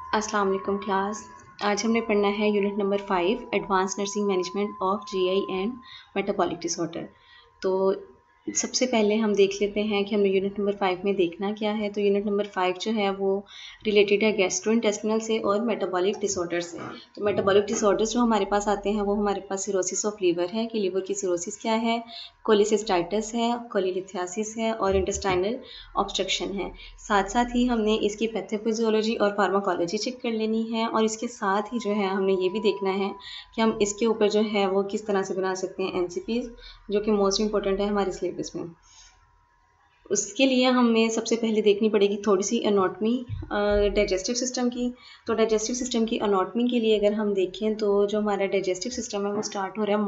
अस्सलाम वालेकुम क्लास। आज हमने पढ़ना है unit number 5 advance nursing management of GI and metabolic disorder. तो सबसे पहले हम देख लेते हैं कि हमें यूनिट नंबर 5 में देखना क्या है। तो यूनिट नंबर 5 जो है वो रिलेटेड है गैस्ट्रोइंटेस्टिनल से और मेटाबॉलिक डिसऑर्डर से। तो मेटाबॉलिक डिसऑर्डर्स जो हमारे पास आते हैं वो हमारे पास सिरोसिस ऑफ लीवर है कि लीवर की सिरोसिस क्या है, कोलिसिस्टाइटिस है, कोलिलिथियासिस है और इंटेस्टाइनल ऑब्स्ट्रक्शन है। साथ साथ ही हमने इसकी पैथोफिजियोलॉजी और फार्माकोलॉजी चेक कर लेनी है और इसके साथ ही जो है हमने ये भी देखना है कि हम इसके ऊपर जो है वो किस तरह से बना सकते हैं एमसीपीज, जो कि मोस्ट इंपॉर्टेंट है हमारे सिलेबस में। उसके लिए हमें सबसे पहले देखनी पड़ेगी थोड़ी सी एनाटॉमी डाइजेस्टिव सिस्टम की। तो डाइजेस्टिव सिस्टम की एनाटॉमी के लिए अगर हम देखें तो जो हमारा डाइजेस्टिव सिस्टम है वो स्टार्ट हो रहा है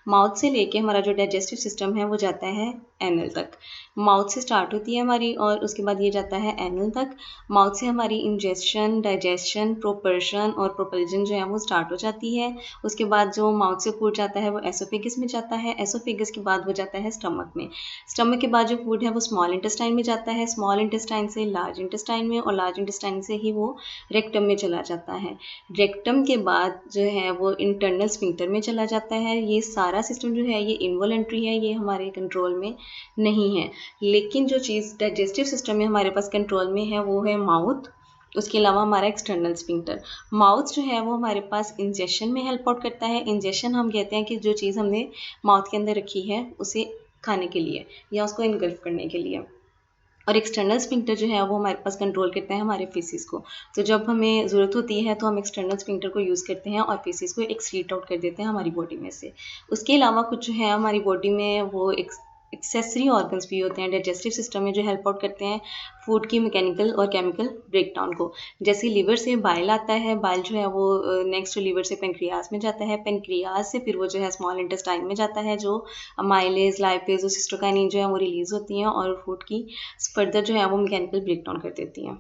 माउथ से लेके हमारा जो डाइजेस्टिव सिस्टम है वो जाता है एनल तक। माउथ से स्टार्ट होती है हमारी और उसके बाद ये जाता है एनल तक। माउथ से हमारी इंजेशन, डाइजेशन, प्रोपर्शन और प्रोपल्जन जो है वो स्टार्ट हो जाती है। उसके बाद जो माउथ से फूड जाता है वो एसोफेगस में जाता है। एसोफेगस के बाद वो जाता है स्टमक में। स्टमक के बाद जो फूड है वो स्मॉल इंटेस्टाइन में जाता है, स्मॉल इंटेस्टाइन से लार्ज इंटेस्टाइन में और लार्ज इंटेस्टाइन से ही वो रेक्टम में चला जाता है। रेक्टम के बाद जो है वो इंटरनल स्फिंक्टर में चला जाता है। ये सारा सिस्टम जो है ये इनवॉलंटरी है, ये हमारे कंट्रोल में नहीं है। लेकिन जो चीज़ डाइजेस्टिव सिस्टम में हमारे पास कंट्रोल में है वो है माउथ, उसके अलावा हमारा एक्सटर्नल स्फिंक्टर। माउथ जो है वो हमारे पास इंजेशन में हेल्प आउट करता है। इंजेशन हम कहते हैं कि जो चीज़ हमने माउथ के अंदर रखी है उसे खाने के लिए या उसको इनगल्फ करने के लिए। और एक्सटर्नल स्फिंक्टर जो है वो हमारे पास कंट्रोल करता है हमारे फीसिस को। तो जब हमें ज़रूरत होती है तो हम एक्सटर्नल स्फिंक्टर को यूज़ करते हैं और फीसिस को एक्सक्रीट आउट कर देते हैं हमारी बॉडी में से। उसके अलावा कुछ जो है हमारी बॉडी में वो एक्सेसरी ऑर्गन्स भी होते हैं डाइजेस्टिव सिस्टम में जो हेल्प आउट करते हैं फूड की मैकेनिकल और केमिकल ब्रेकडाउन को। जैसे लीवर से बाइल आता है, बाइल जो है वो नेक्स्ट लीवर से पेनक्रियाज में जाता है, पेनक्रियाज से फिर वो जो है स्मॉल इंटेस्टाइन में जाता है, जो माइलेज, लाइपेज और सिस्टोकाइनिन जो है वो रिलीज होती हैं और फूड की फर्दर जो है वो मैकेनिकल ब्रेकडाउन कर देती हैं।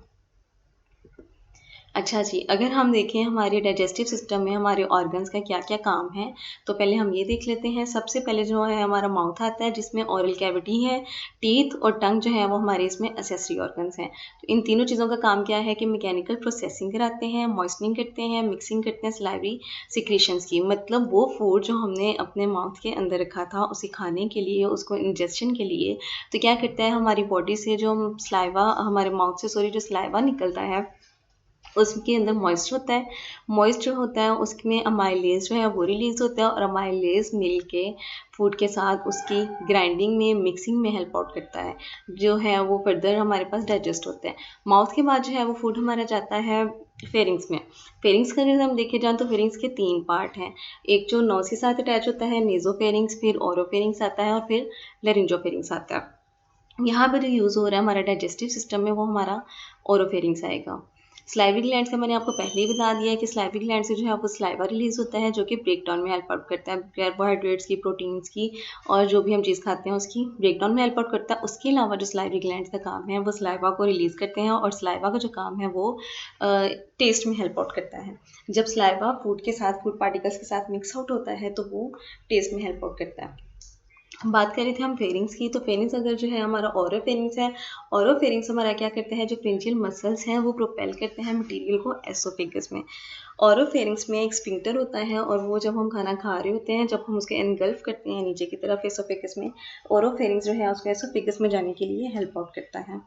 अच्छा जी, अगर हम देखें हमारे डाइजेस्टिव सिस्टम में हमारे ऑर्गन्स का क्या क्या काम है तो पहले हम ये देख लेते हैं। सबसे पहले जो है हमारा माउथ आता है जिसमें ओरल कैविटी है, टीथ और टंग जो है वो हमारे इसमें एसेसरी ऑर्गन्स हैं। तो इन तीनों चीज़ों का काम क्या है कि मैकेनिकल प्रोसेसिंग कराते हैं, मॉइस्टनिंग करते हैं, मिक्सिंग करते हैं सलाइवरी सिक्रीशंस की। मतलब वो फूड जो हमने अपने माउथ के अंदर रखा था उसे खाने के लिए, उसको इंजेक्शन के लिए, तो क्या करता है हमारी बॉडी से जो सलाइवा हमारे माउथ से जो सलाइवा निकलता है उसके अंदर मॉइस्ट होता है। मॉइस्ट जो होता है उसमें अमाइलेज जो है वो रिलीज़ होता है और अमाइलेज मिल के फूड के साथ उसकी ग्राइंडिंग में, मिक्सिंग में हेल्प आउट करता है, जो है वो फर्दर हमारे पास डाइजेस्ट होता है। माउथ के बाद जो है वो फूड हमारा जाता है फेरिंग्स में। फेरिंग्स का अगर हम देखे जाएँ तो फेरिंग्स के 3 पार्ट हैं। एक जो नोज़ के साथ अटैच होता है नेज़ोफेरिंग्स, फिर ओरोफेरिंग्स आता है और फिर लैरिंजोफेरिंग्स आता है। यहाँ पर जो यूज़ हो रहा है हमारा डाइजेस्टिव सिस्टम में वो हमारा ओरोफेरिंग्स आएगा। स्लाइवरी ग्लैंड का मैंने आपको पहले ही बता दिया है कि स्लाइवरी ग्लैंड से जो है वो सलाइवा रिलीज होता है जो कि ब्रेकडाउन में हेल्प आउट करता है, कार्बोहाइड्रेट्स की, प्रोटीन्स की और जो भी हम चीज़ खाते हैं उसकी ब्रेकडाउन में हेल्प आउट करता है। उसके अलावा जो स्लाइवरी ग्लैंड का काम है वो सलाइवा को रिलीज करते हैं और सलाइवा का जो काम है वो टेस्ट में हेल्प आउट करता है। जब सलाइवा फूड के साथ, फूड पार्टिकल्स के साथ मिक्स आउट होता है तो वो टेस्ट में हेल्प आउट करता है। बात कर रहे थे हम फेरिंग्स की, तो फेरिंग्स अगर जो है हमारा ओरोफेरिंग्स है, ओरोफेरिंग्स हमारा क्या करते हैं, जो फ्रिंजियल मसल्स हैं वो प्रोपेल करते हैं मटेरियल को एसोफेगस में। ओरोफेरिंग्स में एक स्फिंक्टर होता है और वो जब हम खाना खा रहे होते हैं, जब हम उसके एनगल्फ करते हैं नीचे की तरफ एसोफेगस में, ओरोफेरिंग्स जो है उसको एसोफेगस में जाने के लिए हेल्प आउट करता है।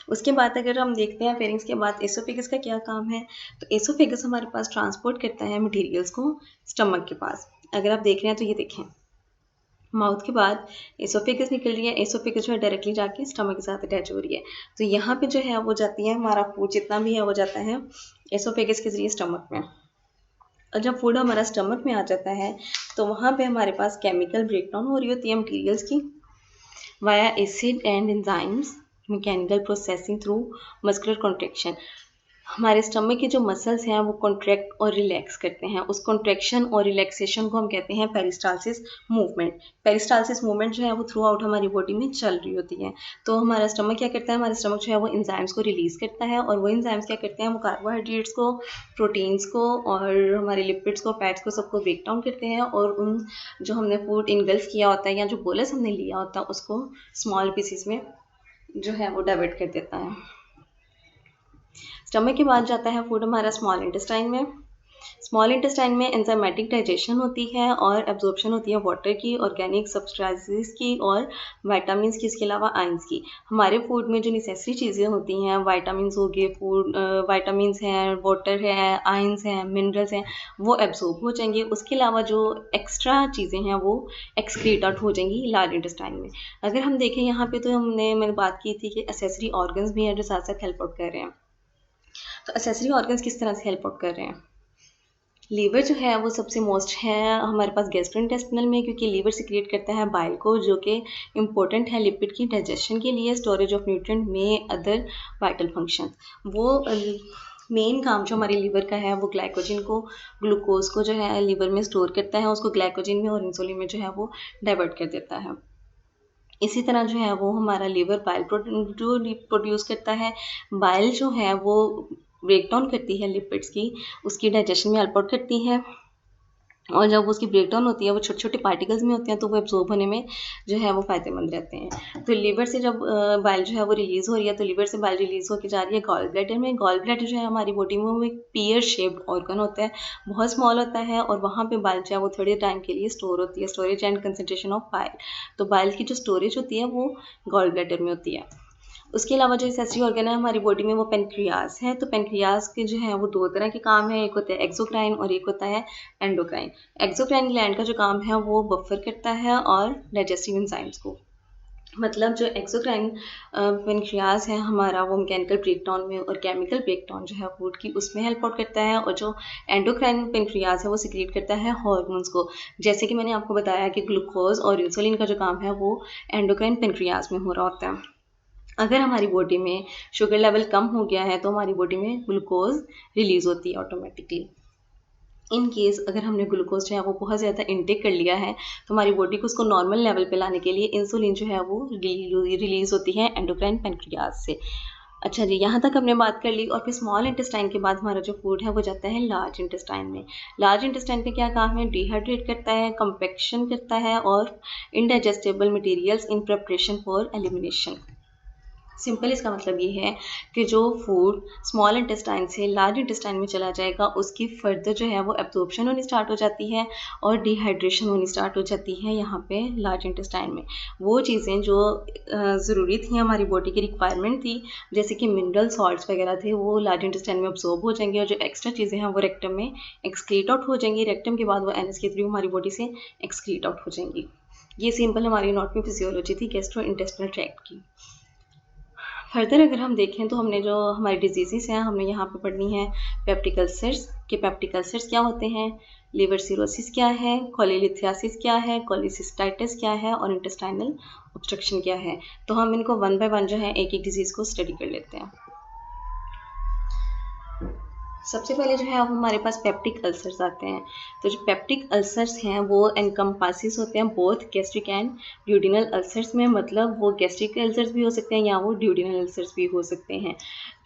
उसके बाद अगर हम देखते हैं फेरिंग्स के बाद एसोफेगस का क्या काम है, तो एसोफेगस हमारे पास ट्रांसपोर्ट करता है मटीरियल्स को स्टमक के पास। अगर आप देख रहे हैं तो ये देखें, माउथ के बाद एसोफेगस निकल रही है, एसोफेगस जो है डायरेक्टली जाके स्टमक के साथ अटैच हो रही है। तो यहाँ पे जो है वो जाती है हमारा फूड जितना भी है वो जाता है एसोफेगस के जरिए स्टमक में। और जब फूड हमारा स्टमक में आ जाता है तो वहाँ पे हमारे पास केमिकल ब्रेकडाउन हो रही होती है मटीरियल्स की via acid and enzymes, mechanical processing through muscular contraction. हमारे स्टमक के जो मसल्स हैं वो कॉन्ट्रैक्ट और रिलैक्स करते हैं। उस कॉन्ट्रैक्शन और रिलैक्सेशन को हम कहते हैं पेरिस्टालसिस मूवमेंट। पेरिस्टालसिस मूवमेंट जो है वो थ्रू आउट हमारी बॉडी में चल रही होती है। तो हमारा स्टमक क्या करता है, हमारा स्टमक जो है वो एंजाइम्स को रिलीज़ करता है और वो एंजाइम्स क्या करते हैं, वो कार्बोहाइड्रेट्स को, प्रोटीन्स को और हमारे लिपिड्स को, फैट्स को, सबको ब्रेक डाउन करते हैं और उन जो हमने फूड इनगल्फ किया होता है या जो बोलस हमने लिया होता है उसको स्मॉल पीसीस में जो है वो डाइवर्ट कर देता है। स्टमक के बाद जाता है फूड हमारा स्मॉल इंटेस्टाइन में। स्मॉल इंटेस्टाइन में एंजाइमेटिक डाइजेशन होती है और एब्जॉर्प्शन होती है वाटर की, ऑर्गेनिक सब्सटेंसेस की और विटामिन्स की, इसके अलावा आयंस की। हमारे फूड में जो नेसेसरी चीज़ें होती हैं, विटामिन्स हो गए, फूड विटामिन्स हैं, वाटर है, आयंस हैं, मिनरल्स हैं, वो एब्जॉर्ब हो जाएंगे। उसके अलावा जो एक्स्ट्रा चीज़ें हैं वो एक्सक्रीट आउट हो जाएंगी लार्ज इंटेस्टाइन में। अगर हम देखें यहाँ पे तो मैंने बात की थी कि एसेसरी ऑर्गन्स भी हैं जो साथ साथ हेल्प आउट कर रहे हैं। तो एसेसरी ऑर्गन्स किस तरह से हेल्प आउट कर रहे हैं? लीवर जो है वो सबसे मोस्ट है हमारे पास गैस्ट्रोइंटेस्टिनल में, क्योंकि लीवर सिक्रिएट करता है बाइल को, जो कि इम्पोर्टेंट है लिपिड की डाइजेशन के लिए, स्टोरेज ऑफ न्यूट्रिएंट में अदर वाइटल फंक्शन। वो मेन काम जो हमारे लीवर का है वो ग्लाइकोजन को, ग्लूकोज को जो है लीवर में स्टोर करता है, उसको ग्लाइकोजन में और इंसुलिन में जो है वो डाइवर्ट कर देता है। इसी तरह जो है वो हमारा लीवर बाइल प्रोड्यूस करता है। बाइल जो है वो ब्रेक डाउन करती है लिपिड्स की, उसकी डाइजेशन में हेल्प आउट करती है, और जब उसकी ब्रेक डाउन होती है वो छोटे छोटे पार्टिकल्स में होते हैं तो वो एब्जॉर्ब होने में जो है वो फ़ायदेमंद रहते हैं। तो लीवर से जब बाइल जो है वो रिलीज़ हो रही है, तो लीवर से बाइल रिलीज़ होकर जा रही है गॉल ब्लैडर में। गॉल ब्लैडर जो है हमारी बॉडी में वो एक पियर शेप्ड ऑर्गन होता है, बहुत स्मॉल होता है, और वहाँ पे बाइल जो है वो थोड़े टाइम के लिए स्टोर होती है, storage and concentration of bile. तो बाइल की जो स्टोरेज होती है वो गॉल ब्लैडर में होती है। उसके अलावा जो एसेसरी ऑर्गन है हमारी बॉडी में वो पेनक्रियास है। तो पेनक्रियास के जो है वो दो तरह के काम है, एक होता है एक्सोक्राइन और एक होता है एंडोक्राइन। एक्सोक्राइन ग्लैंड का जो काम है वो बफर करता है और डाइजेस्टिव एंजाइम्स को, मतलब जो एक्सोक्राइन पेनक्रियास है हमारा वो मैकेनिकल ब्रेकडाउन में और केमिकल ब्रेकडाउन जो है फूड की उसमें हेल्प आउट करता है, और जो एंडोक्राइन पेनक्रियास है वो सिक्रिएट करता है हार्मोन्स को। जैसे कि मैंने आपको बताया कि ग्लूकोज और इंसुलिन का जो काम है वो एंडोक्राइन पेनक्रियास में हो रहा होता है। अगर हमारी बॉडी में शुगर लेवल कम हो गया है तो हमारी बॉडी में ग्लूकोज रिलीज होती है ऑटोमेटिकली। इन केस अगर हमने ग्लूकोज जो है वो बहुत ज़्यादा इनटेक कर लिया है तो हमारी बॉडी को उसको नॉर्मल लेवल पे लाने के लिए इंसुलिन जो है वो रिलीज होती है एंडोक्राइन पेनक्रियास से। अच्छा जी, यहाँ तक हमने बात कर ली, और फिर स्मॉल इंटेस्टाइन के बाद हमारा जो फूड है वो जाता है लार्ज इंटेस्टाइन में। लार्ज इंटेस्टाइन का क्या काम है? डिहाइड्रेट करता है, कंपेक्शन करता है और indigestible materials in preparation for elimination. Simple इसका मतलब ये है कि जो फूड स्मॉल इंटेस्टाइन से लार्ज इंटेस्टाइन में चला जाएगा उसकी फर्दर जो है वो एब्जॉर्प्शन होनी स्टार्ट हो जाती है और डिहाइड्रेशन होनी स्टार्ट हो जाती है यहाँ पे लार्ज इंटेस्टाइन में। वो चीज़ें जो ज़रूरी थी हमारी बॉडी की रिक्वायरमेंट थी, जैसे कि मिनरल सॉल्ट्स वगैरह थे, वो लार्ज इंटेस्टाइन में अब्जॉर्ब हो जाएंगे, और जो एक्स्ट्रा चीज़ें हैं वो रेक्टम में एक्सक्रीट आउट हो जाएंगी। रेक्टम के बाद वो एनएस के थ्रू हमारी बॉडी से एक्सक्रीट आउट हो जाएंगी। ये सिंपल हमारी एनाटॉमी फिजियोलॉजी थी गैस्ट्रो इंटेस्टिनल ट्रैक्ट की। फर्दर अगर हम देखें तो हमने जो हमारी डिजीज़ हैं हमने यहाँ पे पढ़नी है पेप्टिक अल्सर्स के। पेप्टिक अल्सर्स क्या होते हैं, लिवर सिरोसिस क्या है, कोलिलिथियासिस क्या है, कोलिसिस्टाइटिस क्या है और इंटेस्टाइनल ऑब्स्ट्रक्शन क्या है। तो हम इनको वन बाय वन जो है एक एक डिजीज़ को स्टडी कर लेते हैं। सबसे पहले जो है अब हमारे पास पेप्टिक अल्सर्स आते हैं। तो जो पेप्टिक अल्सर्स हैं वो एनकम्पासिस होते हैं both gastric and duodenal ulcers में, मतलब वो गैस्ट्रिक अल्सर्स भी हो सकते हैं या वो ड्यूडिनल अल्सर्स भी हो सकते हैं।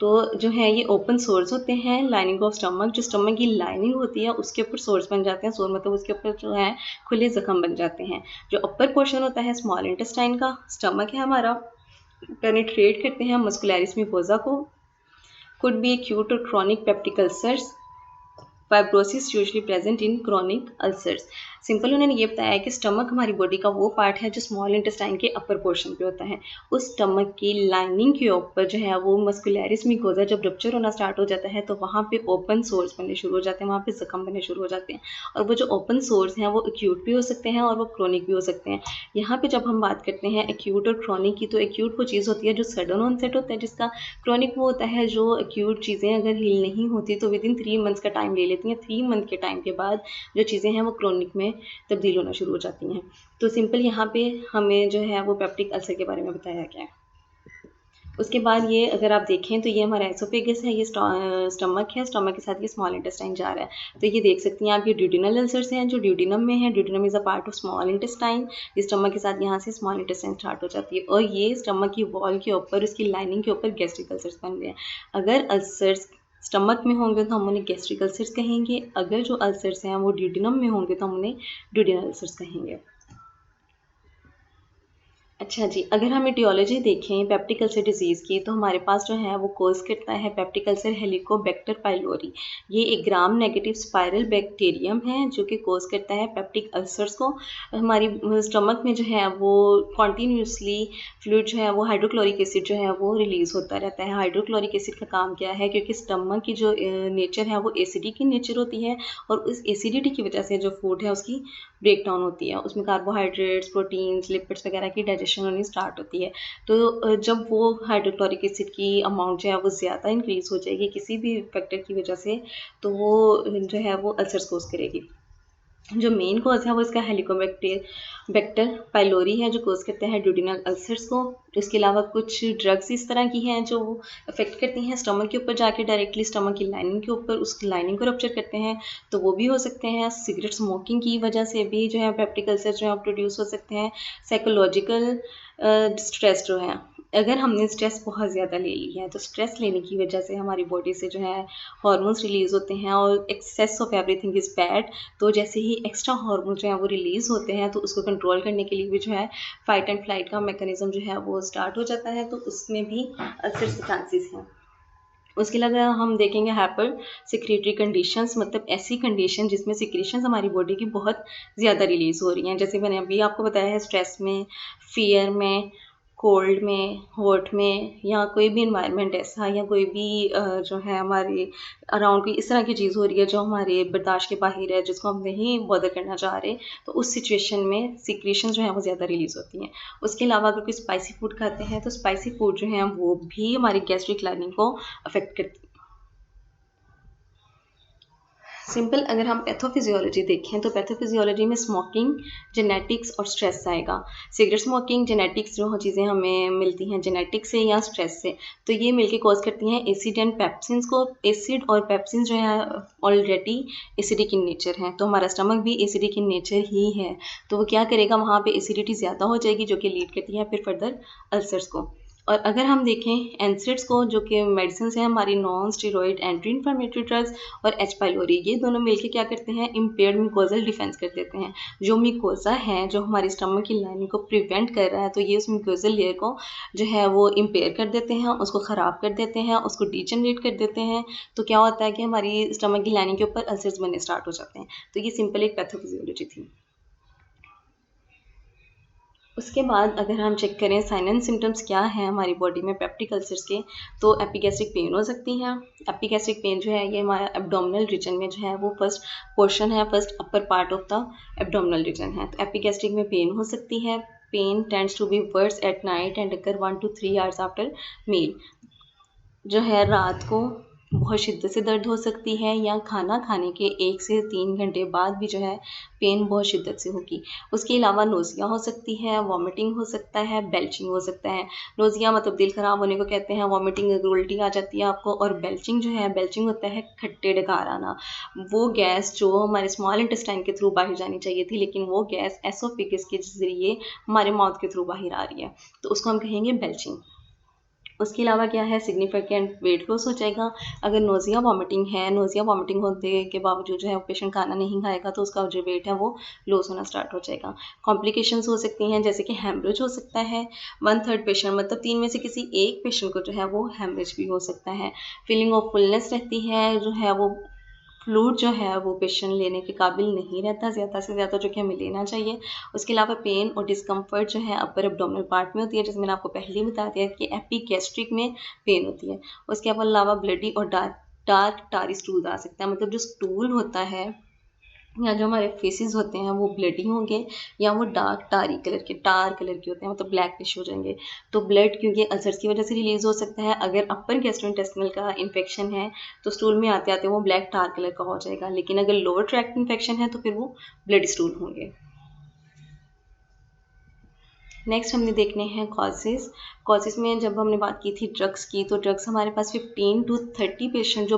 तो जो है ये ओपन सोर्स होते हैं, लाइनिंग ऑफ स्टमक, जो स्टमक की लाइनिंग होती है उसके ऊपर सोर्स बन जाते हैं। सोर मतलब उसके ऊपर जो है खुले जख्म बन जाते हैं। जो अपर पोर्शन होता है स्मॉल इंटेस्टाइन का, स्टमक है हमारा, पेनिट्रेट करते हैं मस्कुलरिस म्यूकोसा को। could be acute or chronic peptic ulcers. Fibrosis usually present in chronic ulcers. Simple उन्होंने ये बताया कि स्टमक हमारी बॉडी का वो पार्ट है जो स्मॉल इंटेस्टाइन के अपर पोर्शन पे होता है। उस स्टमक की लाइनिंग के ऊपर जो है वो मस्कुलरिस म्यूकोसा जब रप्चर होना स्टार्ट हो जाता है तो वहाँ पे ओपन सोर्स बनने शुरू हो जाते हैं, वहाँ पे जख्म बनने शुरू हो जाते हैं। और वो जो ओपन सोर्स हैं वो एक्यूट भी हो सकते हैं और वो क्रॉनिक भी हो सकते हैं। यहाँ पे जब हम बात करते हैं एक्यूट और क्रॉनिक की, तो एक्यूट वो चीज़ होती है जो सडन ऑनसेट होता है जिसका, क्रॉनिक वो होता है जो एक्यूट चीज़ें अगर हील नहीं होती तो विद इन 3 मंथ्स का टाइम ले लेती हैं। 3 मंथ के टाइम के बाद जो चीज़ें हैं वो क्रॉनिक में तब्दील होना शुरू हो जाती हैं। तो सिंपल यहाँ पे हमें जो है वो पेप्टिक अल्सर के बारे में बताया गया है। उसके बाद ये अगर आप देखें तो ये हमारा एसोफेगस है, ये स्टमक है, स्टमक के साथ ये स्मॉल इंटेस्टाइन जा रहा है। तो ये देख सकती हैं आप, ये ड्यूडिनल अल्सर्स हैं जो ड्यूडिनम में है। Duodenum is a part of small intestine. ये स्टमक के साथ यहाँ से स्मॉल इंटेस्टाइन स्टार्ट हो जाती है और ये स्टमक की वॉल के ऊपर, उसकी लाइनिंग के ऊपर गैस्ट्रिक अल्सर्स बन रहे हैं। अगर अल्सर्स स्टमक में होंगे तो हम उन्हें गैस्ट्रिक अल्सर्स कहेंगे, अगर जो अल्सर्स हैं वो ड्यूडिनम में होंगे तो हम उन्हें ड्यूडिनल अल्सर्स कहेंगे। अच्छा जी, अगर हम etiology देखें पेप्टिक अल्सर डिज़ीज़ की तो हमारे पास जो है वो कोज़ करता है पेप्टिक अल्सर हेलिकोबैक्टर पाइलोरी। ये एक ग्राम नेगेटिव स्पाइरल बैक्टीरियम है जो कि कोज़ करता है पेप्टिक अल्सर्स को। हमारी स्टमक में जो है वो कॉन्टिन्यूसली फ्लूइड जो है वो हाइड्रोक्लोरिक एसिड जो है वो रिलीज़ होता रहता है। हाइड्रोक्लोरिक एसिड का काम क्या है, क्योंकि स्टमक की जो नेचर है वो एसिडिक की नेचर होती है और उस एसिडिटी की वजह से जो फूड है उसकी ब्रेक डाउन होती है, उसमें कार्बोहाइड्रेट्स, प्रोटीन्स, लिपिड्स वगैरह की डाइजेशन होनी स्टार्ट होती है। तो जब वो हाइड्रोक्लोरिक एसिड की अमाउंट जो है वो ज़्यादा इंक्रीज़ हो जाएगी किसी भी फैक्टर की वजह से, तो वो जो है वो अल्सर्स कोज़ करेगी। जो मेन कॉज है वो इसका हेलिकोबैक्टर पाइलोरी है जो कोज करते हैं ड्यूडेनल अल्सर्स को। इसके अलावा कुछ ड्रग्स इस तरह की हैं जो अफेक्ट करती हैं स्टमक के ऊपर जाके डायरेक्टली स्टमक की लाइनिंग के ऊपर, उस लाइनिंग को रप्चर करते हैं, तो वो भी हो सकते हैं। सिगरेट स्मोकिंग की वजह से भी जो है पेप्टिक अल्सर जो है प्रोड्यूस हो सकते हैं। साइकोलॉजिकल स्ट्रेस जो है, अगर हमने स्ट्रेस बहुत ज़्यादा ले लिया है तो स्ट्रेस लेने की वजह से हमारी बॉडी से जो है हार्मोन्स रिलीज़ होते हैं और excess of everything is bad. तो जैसे ही एक्स्ट्रा हार्मोन जो है वो रिलीज़ होते हैं तो उसको कंट्रोल करने के लिए भी जो है फाइट एंड फ्लाइट का मैकेनिज्म जो है वो स्टार्ट हो जाता है, तो उसमें भी अल्सर्स के चांसेस हैं। उसके अलावा हम देखेंगे हाइपर सिक्रेटरी कंडीशंस, मतलब ऐसी कंडीशन जिसमें सिक्रेशंस हमारी बॉडी की बहुत ज़्यादा रिलीज़ हो रही हैं। जैसे मैंने अभी आपको बताया है, स्ट्रेस में, फियर में, कोल्ड में, हॉट में, या कोई भी इन्वायरमेंट ऐसा या कोई भी जो है हमारे अराउंड कोई इस तरह की चीज़ हो रही है जो हमारे बर्दाश्त के बाहर है, जिसको हम नहीं बॉदर करना चाह रहे, तो उस सिचुएशन में सिक्रेशन जो है वो ज़्यादा रिलीज़ होती हैं। उसके अलावा अगर कोई स्पाइसी फूड खाते हैं तो स्पाइसी फूड जो है वो भी हमारी गैस्ट्रिक लाइनिंग को अफेक्ट करती है। सिंपल अगर हम पैथोफिजियोलॉजी देखें तो पैथोफिजियोलॉजी में स्मोकिंग, जेनेटिक्स और स्ट्रेस आएगा। सिगरेट स्मोकिंग, जेनेटिक्स जो चीज़ें हमें मिलती हैं जेनेटिक्स से या स्ट्रेस से, तो ये मिलके कॉज करती हैं एसिड एंड पेप्सिन्स को। एसिड और पेप्सिन जो है ऑलरेडी एसिडिक इन नेचर है, तो हमारा स्टमक भी एसिडिक इन नेचर ही है, तो वो क्या करेगा, वहाँ पे एसिडिटी ज़्यादा हो जाएगी जो कि लीड करती है फिर फर्दर अल्सर्स को। और अगर हम देखें एनसेड्स को, जो कि मेडिसिन है हमारी non steroid anti inflammatory drugs, और एच पाइलोरी, ये दोनों मिलके क्या करते हैं, इम्पेयर्ड म्यूकोजल डिफेंस कर देते हैं। जो म्यूकोजा है जो हमारी स्टमक की लाइनिंग को प्रिवेंट कर रहा है, तो ये उस म्यूकोजल लेयर को जो है वो इम्पेयर कर देते हैं, उसको ख़राब कर देते हैं, उसको डिजेनरेट कर देते हैं। तो क्या होता है कि हमारी स्टमक की लाइनिंग के ऊपर अल्सर्स बनने स्टार्ट हो जाते हैं। तो ये सिंपल एक पैथोफिजियोलॉजी थी। उसके बाद अगर हम चेक करें साइन एंड सिम्टम्स क्या हैं हमारी बॉडी में पेप्टिक अल्सर्स के, तो एपिगैस्ट्रिक पेन हो सकती हैं। एपिगैस्ट्रिक पेन जो है ये हमारा एब्डोमिनल रीजन में जो है वो फर्स्ट पोर्शन है, first upper part of the abdominal region है, तो एपिगैस्ट्रिक में पेन हो सकती है। Pain tends to be worse at night and occur 1 to 3 hours after meal. जो है रात को बहुत शिद्दत से दर्द हो सकती है, या खाना खाने के 1 से 3 घंटे बाद भी जो है पेन बहुत शिद्दत से होगी। उसके अलावा नोज़िया हो सकती है, वॉमिटिंग हो सकता है, बेल्चिंग हो सकता है। नोज़िया मतलब दिल ख़राब होने को कहते हैं, वॉमिटिंग अगर उल्टी आ जाती है आपको, और बेल्चिंग जो है, बेल्चिंग होता है खट्टे डकार आना। वो गैस जो हमारे स्मॉल इंटेस्टाइन के थ्रू बाहर जानी चाहिए थी, लेकिन वो गैस एसोफेगस के ज़रिए हमारे माउथ के थ्रू बाहर आ रही है, तो उसको हम कहेंगे बेल्चिंग। उसके अलावा क्या है, सिग्निफिकेंट वेट लॉस हो जाएगा। अगर नोज़िया वॉमिटिंग है, नोज़िया वॉमिटिंग होने के बावजूद जो है पेशेंट खाना नहीं खाएगा, तो उसका जो वेट है वो लॉस होना स्टार्ट हो जाएगा। कॉम्प्लिकेशंस हो सकती हैं जैसे कि हेमरेज हो सकता है। 1/3 पेशेंट मतलब 3 में से किसी एक पेशेंट को जो है वो हेमरेज भी हो सकता है। फीलिंग ऑफ फुलनेस रहती है, जो है वो फ्लूइड जो है वो पेशेंट लेने के काबिल नहीं रहता ज़्यादा से ज़्यादा, जो कि हमें लेना चाहिए। उसके अलावा पेन और डिस्कम्फर्ट जो है अपर एब्डोमिनल पार्ट में होती है, जैसे मैंने आपको पहले ही बता दिया कि एपिगैस्ट्रिक में पेन होती है। उसके अलावा ब्लडी और डार्क टारी स्टूल आ सकता है, मतलब जो स्टूल होता है या जो हमारे फेसेस होते हैं वो ब्लडी होंगे, या वो डार्क टार कलर के होते हैं, मतलब ब्लैकिश हो जाएंगे। तो ब्लड क्योंकि अल्सर्स की वजह से रिलीज हो सकता है। अगर अपर गैस्ट्रोइंटेस्टिनल का इन्फेक्शन है तो स्टूल में आते आते वो ब्लैक टार कलर का हो जाएगा, लेकिन अगर लोअर ट्रैक्ट इन्फेक्शन है तो फिर वो ब्लड स्टूल होंगे। नेक्स्ट हमने देखने हैं कॉजेज़। कॉजेज़ में जब हमने बात की थी ड्रग्स की, तो ड्रग्स हमारे पास 15 to 30 पेशेंट जो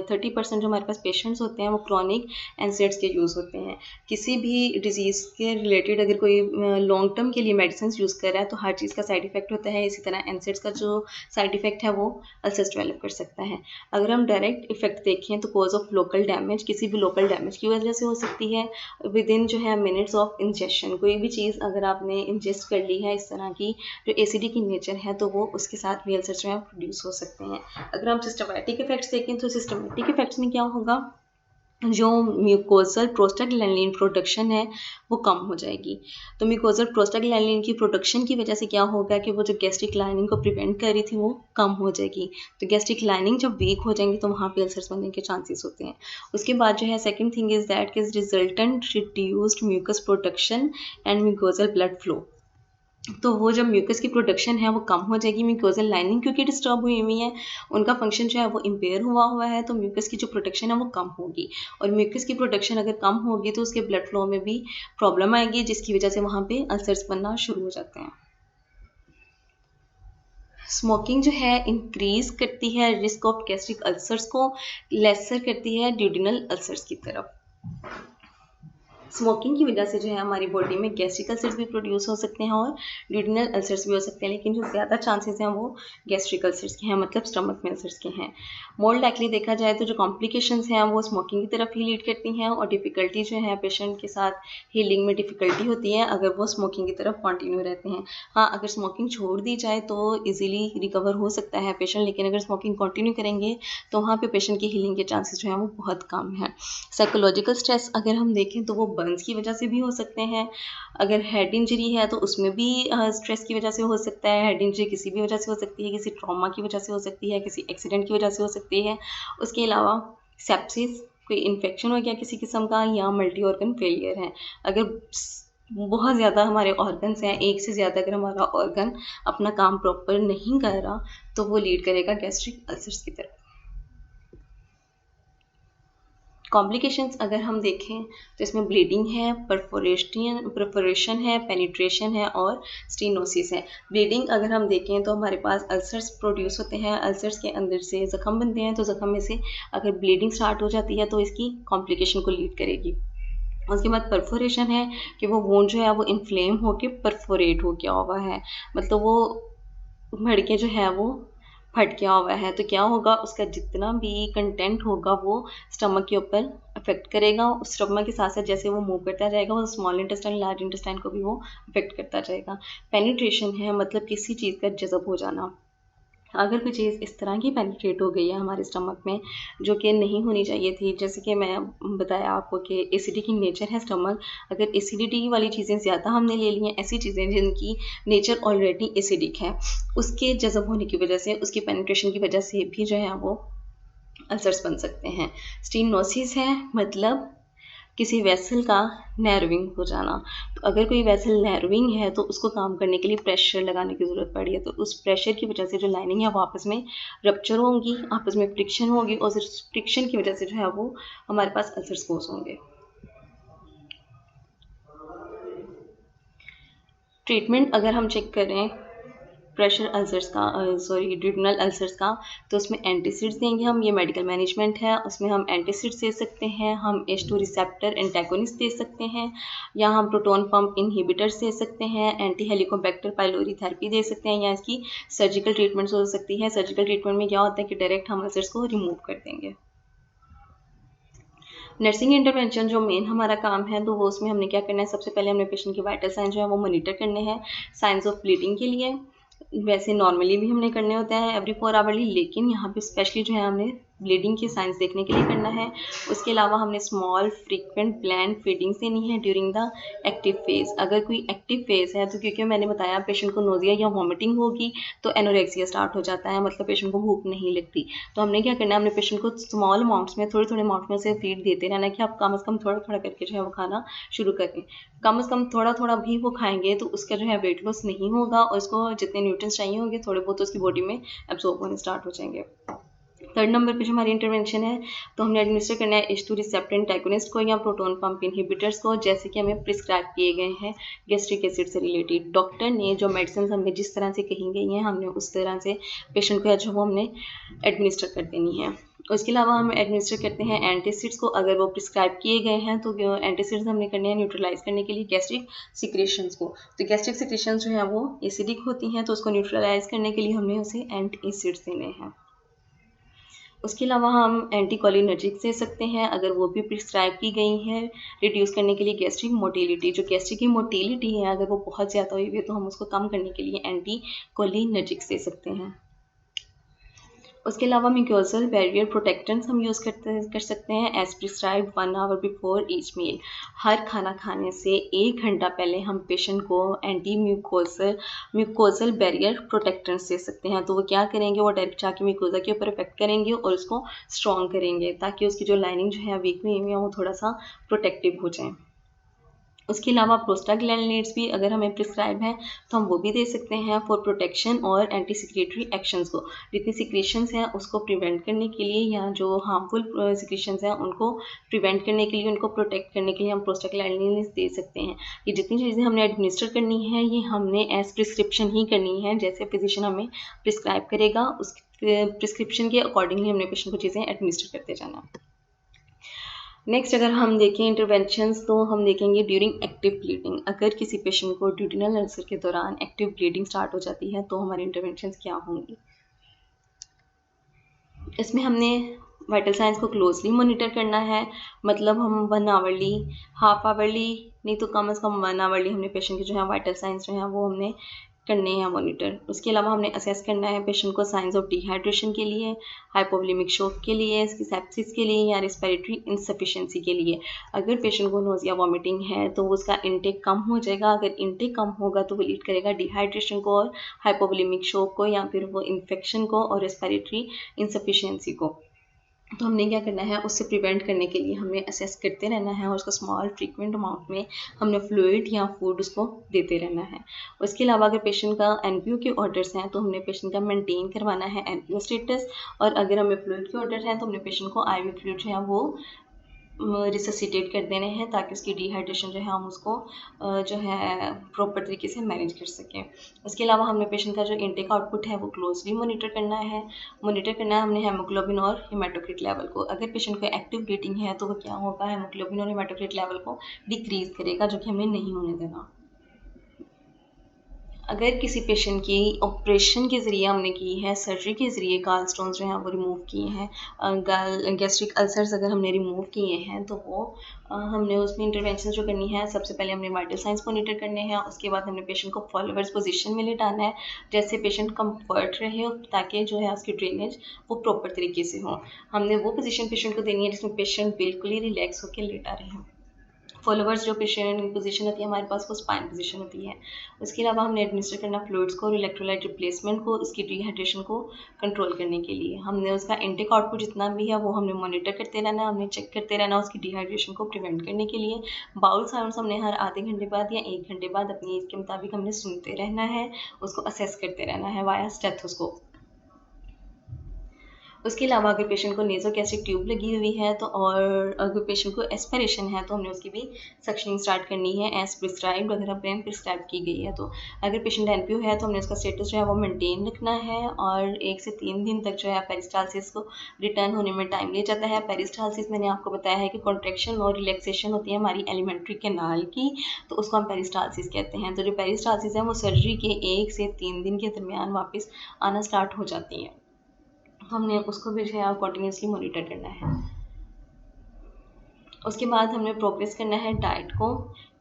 30% जो हमारे पास पेशेंट्स होते हैं वो क्रॉनिक एनसेड्स के यूज़ होते हैं। किसी भी डिजीज़ के रिलेटेड अगर कोई लॉन्ग टर्म के लिए मेडिसिन यूज़ कर रहा है तो हर चीज़ का साइड इफ़ेक्ट होता है। इसी तरह एनसेड्स का जो साइड इफ़ेक्ट है वो अल्सर्स डेवलप कर सकता है। अगर हम डायरेक्ट इफ़ेक्ट देखें तो कॉज ऑफ लोकल डैमेज, किसी भी लोकल डैमेज की वजह से हो सकती है। विद इन जो है मिनट्स ऑफ इंजेक्शन, कोई भी चीज़ अगर आपने इंजेस्ट डाइजेस्ट कर ली है इस तरह की जो एसिडिक इन नेचर है, तो वो उसके साथ भी अल्सर जो है प्रोड्यूस हो सकते हैं। अगर हम सिस्टमैटिक इफेक्ट्स देखें तो सिस्टमैटिक इफेक्ट्स में क्या होगा, जो म्यूकोजल प्रोस्टाग्लैंडिन प्रोडक्शन है वो कम हो जाएगी। तो म्यूकोजल प्रोस्टाग्लैंडिन की प्रोडक्शन की वजह से क्या होगा कि वो जो गैस्ट्रिक लाइनिंग को प्रिवेंट कर रही थी वो कम हो जाएगी। तो गैस्ट्रिक लाइनिंग जब वीक हो जाएंगी तो वहाँ पे अल्सर्स बनने के चांसेस होते हैं। उसके बाद जो है second thing is that is resultant reduced mucus production and mucosal blood flow. तो वो जब म्यूकस की प्रोडक्शन है वो कम हो जाएगी, म्यूकोजल लाइनिंग क्योंकि डिस्टर्ब हुई हुई है, उनका फंक्शन जो है वो इम्पेयर हुआ है, तो म्यूकस की जो प्रोडक्शन है वो कम होगी। और म्यूकस की प्रोडक्शन अगर कम होगी तो उसके ब्लड फ्लो में भी प्रॉब्लम आएगी, जिसकी वजह से वहाँ पे अल्सर्स बनना शुरू हो जाते हैं। स्मोकिंग जो है इंक्रीज करती है रिस्क ऑफ गैस्ट्रिक अल्सर्स को, लेसर करती है ड्यूडिनल अल्सर्स की तरफ। स्मोकिंग की वजह से जो है हमारी बॉडी में गैस्ट्रिक अल्सर्स भी प्रोड्यूस हो सकते हैं और ड्यूडिनल अल्सर्स भी हो सकते हैं, लेकिन जो ज़्यादा चांसेस हैं वो गैस्ट्रिक अल्सर्स के हैं, मतलब स्टमक में अल्सर्स के हैं। मोर लाइकली देखा जाए तो जो कॉम्प्लिकेशंस हैं वो स्मोकिंग की तरफ ही लीड करती हैं, और डिफ़िकल्टी जो है पेशेंट के साथ हीलिंग में डिफ़िकल्टी होती है अगर वो स्मोकिंग की तरफ कंटिन्यू रहते हैं। हाँ, अगर स्मोकिंग छोड़ दी जाए तो ईजिली रिकवर हो सकता है पेशेंट, लेकिन अगर स्मोकिंग कंटिन्यू करेंगे तो वहाँ पे पेशेंट की हीलिंग के चांसेस जो हैं वो बहुत कम है। साइकोलॉजिकल स्ट्रेस अगर हम देखें तो वो बर्न्स की वजह से भी हो सकते हैं। अगर हेड इंजरी है तो उसमें भी स्ट्रेस की वजह से हो सकता है। हेड इंजरी किसी भी वजह से हो सकती है, किसी ट्रॉमा की वजह से हो सकती है, किसी एक्सीडेंट की वजह से हो सकती है। उसके अलावा सेप्सिस, कोई इन्फेक्शन हो गया किसी किस्म का, या मल्टी ऑर्गन फेलियर है। अगर बहुत ज़्यादा हमारे ऑर्गन्स हैं, एक से ज़्यादा अगर हमारा ऑर्गन अपना काम प्रॉपर नहीं कर रहा तो वो लीड करेगा गैस्ट्रिक अल्सर्स की तरफ। कॉम्प्लिकेशंस अगर हम देखें तो इसमें ब्लीडिंग है, परफोरेशन है, पेनिट्रेशन है और स्टेनोसिस है। ब्लीडिंग अगर हम देखें तो हमारे पास अल्सर्स प्रोड्यूस होते हैं, अल्सर्स के अंदर से ज़ख्म बनते हैं, तो ज़ख्म में से अगर ब्लीडिंग स्टार्ट हो जाती है तो इसकी कॉम्प्लिकेशन को लीड करेगी। उसके बाद परफोरेशन है कि वो वोंड जो है वो इन्फ्लेम होके परफोरेट हो गया हुआ है, मतलब वो मड़के जो है वो फट गया हुआ है। तो क्या होगा, उसका जितना भी कंटेंट होगा वो स्टमक के ऊपर अफेक्ट करेगा। उस स्टमक के साथ साथ जैसे वो मूव करता जाएगा वो स्मॉल इंटेस्टाइन लार्ज इंटेस्टाइन को भी वो अफेक्ट करता जाएगा। पेनिट्रेशन है मतलब किसी चीज़ का जज़ब हो जाना। अगर कोई चीज़ इस तरह की पेनिट्रेट हो गई है हमारे स्टमक में जो कि नहीं होनी चाहिए थी, जैसे कि मैं बताया आपको कि एसिडिक इन नेचर है स्टमक, अगर एसिडिटी वाली चीज़ें ज़्यादा हमने ले ली हैं, ऐसी चीज़ें जिनकी नेचर ऑलरेडी एसिडिक है, उसके जज़ब होने की वजह से, उसकी पेनिट्रेशन की वजह से भी जो है वो अल्सर्स बन सकते हैं। स्टेनोसिस है मतलब किसी वेसल का नैरोइंग हो जाना। तो अगर कोई वेसल नैरोइंग है तो उसको काम करने के लिए प्रेशर लगाने की ज़रूरत पड़ी है, तो उस प्रेशर की वजह से जो लाइनिंग है वो आपस में रप्चर होंगी, आपस में फ्रिक्शन होगी, और उस फ्रिक्शन की वजह से जो है वो हमारे पास अल्सर्स कोज होंगे। ट्रीटमेंट अगर हम चेक करें प्रेशर अल्सर्स का, ड्यूडिनल अल्सर्स का, तो उसमें एंटीसिड्स देंगे हम, ये मेडिकल मैनेजमेंट है, उसमें हम एंटीसिड्स दे सकते हैं, हम H2 रिसेप्टर एंटागोनिस्ट दे सकते हैं, या हम प्रोटॉन पंप इनहिबिटर्स दे सकते हैं, एंटी हेलिकोबैक्टर पाइलोरी थेरेपी दे सकते हैं, या इसकी सर्जिकल ट्रीटमेंट्स हो सकती है। सर्जिकल ट्रीटमेंट में क्या होता है कि डायरेक्ट हम अल्सर्स को रिमूव कर देंगे। नर्सिंग इंटरवेंशन जो मेन हमारा काम है तो वो उसमें हमने क्या करना है, सबसे पहले हमने पेशेंट के वाइटल साइन जो है वो मॉनिटर करने हैं, साइंस ऑफ ब्लीडिंग के लिए। वैसे नॉर्मली भी हमने करने होते हैं एवरी 4 आवरली, लेकिन यहाँ पे स्पेशली जो है हमने ब्लीडिंग की साइंस देखने के लिए करना है। उसके अलावा हमने स्मॉल फ्रीक्वेंट प्लान फीडिंग्स देनी है ड्यूरिंग द एक्टिव फेज़। अगर कोई एक्टिव फेज़ है तो क्योंकि मैंने बताया पेशेंट को नोजिया या वॉमिटिंग होगी तो एनोरेक्सिया स्टार्ट हो जाता है, मतलब पेशेंट को भूख नहीं लगती। तो हमने क्या करना है, हमने पेशेंट को स्मॉल अमाउंट्स में, थोड़े थोड़े अमाउंट में से फीड देते रहना कि आप कम से कम थोड़ा थोड़ा करके जो है वो खाना शुरू करें। कम से कम थोड़ा थोड़ा भी वो खाएंगे तो उसका जो है वेट लॉस नहीं होगा, और उसको जितने न्यूट्रिएंट्स चाहिए होंगे थोड़े बहुत उसकी बॉडी में एब्जॉर्ब होने स्टार्ट हो जाएंगे। थर्ड नंबर पे जो हमारी इंटरवेंशन है तो हमने एडमिनिस्टर करना है H2 रिसेप्टर एंटागोनिस्ट को या प्रोटॉन पंप इनहिबिटर्स को, जैसे कि हमें प्रिस्क्राइब किए गए हैं गैस्ट्रिक एसिड से रिलेटेड। डॉक्टर ने जो मेडिसिन हमें जिस तरह से कही गई हैं हमने उस तरह से पेशेंट को जो वो हमने एडमिनिस्टर कर देनी है। उसके अलावा हम एडमिनिस्टर करते हैं एंटीसिड्स को, अगर वो प्रिस्क्राइब किए गए हैं तो एंटीसिड्स हमने करने हैं न्यूट्रलाइज करने के लिए गैस्ट्रिक सिक्रेशंस को। तो गैस्ट्रिक सिक्रेशंस जो है वो एसिडिक होती हैं, तो उसको न्यूट्रलाइज करने के लिए हमने उसे एंटीसिड्स देने हैं। उसके अलावा हम एंटीकोलिनर्जिक्स दे सकते हैं अगर वो भी प्रिस्क्राइब की गई हैं रिड्यूस करने के लिए गैस्ट्रिक मोटिलिटी। जो गैस्ट्रिक की मोटिलिटी है अगर वो बहुत ज़्यादा हुई हुई है तो हम उसको कम करने के लिए एंटीकोलिनर्जिक्स दे सकते हैं। उसके अलावा म्यूकोजल बैरियर प्रोटेक्टेंट्स हम यूज़ कर सकते हैं as prescribed 1 hour before each meal. हर खाना खाने से 1 घंटा पहले हम पेशेंट को एंटी म्यूकोजल बैरियर प्रोटेक्टेंट्स दे सकते हैं। तो वो क्या करेंगे, वो डायरेक्ट जाके म्यूकोजा के ऊपर इफेक्ट करेंगे और उसको स्ट्रॉन्ग करेंगे ताकि उसकी जो लाइनिंग जो है वीक हुई है वो थोड़ा सा प्रोटेक्टिव हो जाए। उसके अलावा प्रोस्टाग्लैंडिन्स भी अगर हमें प्रिस्क्राइब हैं तो हम वो भी दे सकते हैं फॉर प्रोटेक्शन और एंटी सिक्रेटरी एक्शंस को। जितनी सिक्रेशंस हैं उसको प्रिवेंट करने के लिए या जो हार्मफुल सिक्रेशंस हैं उनको प्रिवेंट करने के लिए, उनको प्रोटेक्ट करने के लिए हम प्रोस्टाग्लैंडिन्स दे सकते हैं। ये जितनी चीज़ें हमने एडमिनिस्टर करनी है ये हमने एज प्रिस्क्रिप्शन ही करनी है, जैसे फिजिशियन हमें प्रिस्क्राइब करेगा उस प्रिस्क्रिप्शन के अकॉर्डिंगली हमने पेशेंट को चीज़ें एडमिनिस्टर करते जाना। नेक्स्ट अगर हम देखें इंटरवेंशंस तो हम देखेंगे ड्यूरिंग एक्टिव ब्लीडिंग। अगर किसी पेशेंट को ड्यूटिनल अल्सर के दौरान एक्टिव ब्लीडिंग स्टार्ट हो जाती है तो हमारी इंटरवेंशंस क्या होंगी। इसमें हमने वाइटल साइंस को क्लोजली मॉनिटर करना है, मतलब हम 1 आवरली, हाफ आवरली, नहीं तो कम से कम 1 आवरली हमने पेशेंट के जो है वाइटल साइंस जो है वो हमने करने हैं मॉनिटर। उसके अलावा हमने असेस करना है पेशेंट को साइंस ऑफ डिहाइड्रेशन के लिए, हाइपोवोलेमिक शॉक के लिए, सेप्सिस के लिए या रेस्पिरेटरी इनसफिशिएंसी के लिए। अगर पेशेंट को नोजिया वॉमिटिंग है तो उसका इनटेक कम हो जाएगा। अगर इनटेक कम होगा तो वो लीड करेगा डिहाइड्रेशन को और हाइपोवोलेमिक शॉक को या फिर वो इन्फेक्शन को और रेस्पिरेटरी इनसफिशिएंसी को। तो हमने क्या करना है, उससे प्रिवेंट करने के लिए हमें असेस करते रहना है और उसको स्मॉल फ्रीक्वेंट अमाउंट में हमने फ्लूइड या फूड उसको देते रहना है। उसके अलावा अगर पेशेंट का एनपीओ के ऑर्डर्स हैं तो हमने पेशेंट का मेंटेन करवाना है एनपीओ स्टेटस, और अगर हमें फ्लूइड के ऑर्डर हैं तो हमने पेशेंट को आईवी फ्लूइड जो है वो रिससिटेट कर देने हैं ताकि उसकी डिहाइड्रेशन जो है हम उसको जो है प्रॉपर तरीके से मैनेज कर सकें। उसके अलावा हमने पेशेंट का जो इनटेक आउटपुट है वो क्लोजली मॉनिटर करना है। हमने हेमोग्लोबिन और हेमाटोक्रिट लेवल को। अगर पेशेंट को एक्टिव ब्लीडिंग है तो वो क्या होगा, हेमोग्लोबिन और हेमाटोक्रिट लेवल को डिक्रीज करेगा, जो कि हमें नहीं होने देना। अगर किसी पेशेंट की ऑपरेशन के ज़रिए हमने की है, सर्जरी के ज़रिए गाल स्टोन्स जो हैं वो रिमूव किए हैं, गैस्ट्रिक अल्सर्स अगर हमने रिमूव किए हैं तो वो हमने उसमें इंटरवेंशन जो करनी है, सबसे पहले हमने वाइटल साइंस मॉनिटर करने हैं। उसके बाद हमने पेशेंट को फॉलोवर्स पोजीशन में लेटाना है, जैसे पेशेंट कंफर्ट रहे ताकि जो है उसकी ड्रेनेज वो प्रॉपर तरीके से हो। हमने वो पोजीशन पेशेंट को देनी है जिसमें पेशेंट बिल्कुल ही रिलैक्स होकर लेटा रहे। फॉलोवर्स जो पेशेंट पोजीशन होती है हमारे पास वो स्पाइन पोजीशन होती है। उसके अलावा हमने एडमिनिस्टर करना फ्लूइड्स को और इलेक्ट्रोलाइट रिप्लेसमेंट को, उसकी डिहाइड्रेशन को कंट्रोल करने के लिए। हमने उसका इनटेक आउटपुट जितना भी है वो हमने मॉनिटर करते रहना, हमने चेक करते रहना उसकी डिहाइड्रेशन को प्रिवेंट करने के लिए। बाउल साउंड्स हमने हर आधे घंटे बाद या 1 घंटे बाद अपनी एज के मुताबिक हमने सुनते रहना है, उसको असेस करते रहना है वाया स्टेथोस्कोप। उसके अलावा अगर पेशेंट को नेज़ोगैस्ट्रिक ट्यूब लगी हुई है तो, और अगर पेशेंट को एस्पिरेशन है तो हमने उसकी भी सक्शनिंग स्टार्ट करनी है एज प्रिस्क्राइब्ड, अगर हमें प्रिस्क्राइब की गई है तो। अगर पेशेंट एनपीओ है तो हमने उसका स्टेटस जो है वो मेंटेन रखना है, और 1 से 3 दिन तक जो है पेरिस्टालसिस को रिटर्न होने में टाइम ले जाता है। पेरिस्टालसिस मैंने आपको बताया है कि कॉन्ट्रैक्शन और रिलैक्सेशन होती है हमारी एलिमेंट्री कैनाल की, तो उसको हम पेरिस्टालसिस कहते हैं। तो जो पेरिस्टालसिस है वो सर्जरी के 1 से 3 दिन के दरमियान वापस आना स्टार्ट हो जाती है। हमने उसको भी जो है कॉन्टिन्यूसली मॉनिटर करना है। उसके बाद हमने प्रोग्रेस करना है डाइट को।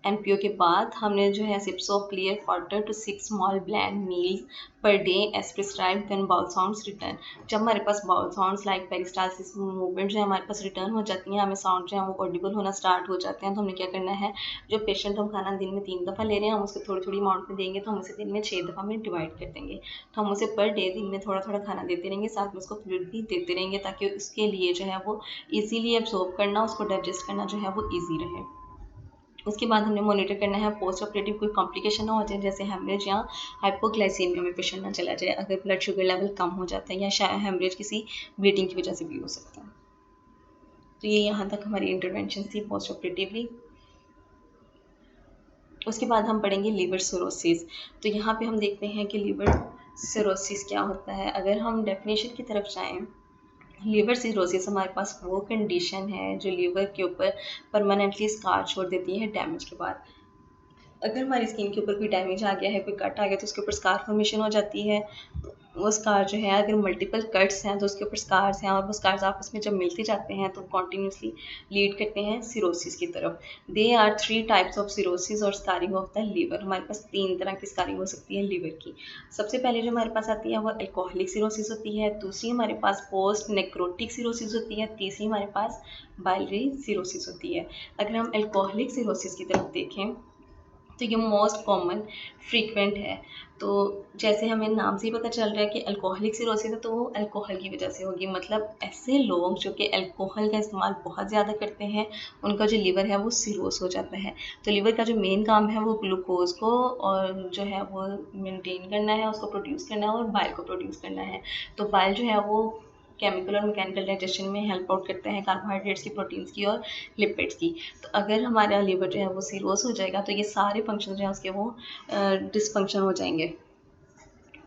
एनपीओ के बाद हमने जो है sips of clear 4 to 6 small bland meals per day as prescribed when bowel sounds return. जब हमारे पास bowel sounds like peristalsis movement जो है हमारे पास रिटर्न हो जाती हैं, हमें साउंड जो है वो ऑडिबल होना स्टार्ट हो जाते हैं, तो हमने क्या करना है, जो पेशेंट हम खाना दिन में 3 दफ़ा ले रहे हैं हम उसको थोड़ी थोड़ी अमाउंट में देंगे, तो हम उसे दिन में 6 दफ़ा में डिवाइड कर देंगे। तो हम उसे पर डे दिन में थोड़ा थोड़ा खाना देते रहेंगे, साथ में उसको फ्लूइड भी देते रहेंगे ताकि उसके लिए जो है वो ईजीली एब्जॉर्ब करना, उसको डाइजेस्ट करना जो है वो ईजी रहे। उसके बाद हमने मॉनिटर करना है पोस्ट ऑपरेटिव कोई कॉम्प्लिकेशन ना हो जाए, जैसे हेमरेज या हाइपोग्लाइसीमिया में पेशेंट ना चला जाए अगर ब्लड शुगर लेवल कम हो जाता है, या शायद हेमरेज किसी ब्लीडिंग की वजह से भी हो सकता है। तो ये यहाँ तक हमारी इंटरवेंशन थी पोस्ट ऑपरेटिवली। उसके बाद हम पढ़ेंगे लीवर सिरोसिस। तो यहाँ पे हम देखते हैं कि लीवर सिरोसिस क्या होता है। अगर हम डेफिनेशन की तरफ जाएँ, लीवर सिरोसिस हमारे पास वो कंडीशन है जो लीवर के ऊपर परमानेंटली स्कार छोड़ देती है डैमेज के बाद। अगर हमारी स्किन के ऊपर कोई डैमेज आ गया है, कोई कट आ गया तो उसके ऊपर स्कार फॉर्मेशन हो जाती है। वो स्कार जो है अगर मल्टीपल कट्स हैं तो उसके ऊपर स्कार्स हैं और वो स्कार्स आपस में जब मिलते जाते हैं तो कॉन्टीन्यूसली लीड करते हैं सिरोसिस की तरफ। They are 3 types of cirrhosis और स्कारिंग ऑफ द लीवर। हमारे पास 3 तरह की स्कारिंग हो सकती है लीवर की। सबसे पहले जो हमारे पास आती है वो अल्कोहलिक सिरोसिस होती है, दूसरी हमारे पास पोस्ट नेक्रोटिक सिरोसिस होती है, तीसरी हमारे पास बाइलरी सिरोसिस होती है। अगर हम अल्कोहलिक सिरोसिस की तरफ देखें तो ये मोस्ट कॉमन फ्रीक्वेंट है। तो जैसे हमें नाम से ही पता चल रहा है कि अल्कोहलिक सिरोसिस है, तो वो अल्कोहल की वजह से होगी। मतलब ऐसे लोग जो कि अल्कोहल का इस्तेमाल बहुत ज़्यादा करते हैं उनका जो लीवर है वो सिरोस हो जाता है। तो लीवर का जो मेन काम है वो ग्लूकोज को और जो है वो मेंटेन करना है, उसको प्रोड्यूस करना है और बाइल को प्रोड्यूस करना है। तो बाइल जो है वो केमिकल और मैकेनिकल डाइजेशन में हेल्प आउट करते हैं कार्बोहाइड्रेट्स की, प्रोटीन्स की और लिपिड्स की। तो अगर हमारा लीवर जो है वो सिरोस हो जाएगा तो ये सारे फंक्शन जो है उसके वो डिसफंक्शन हो जाएंगे।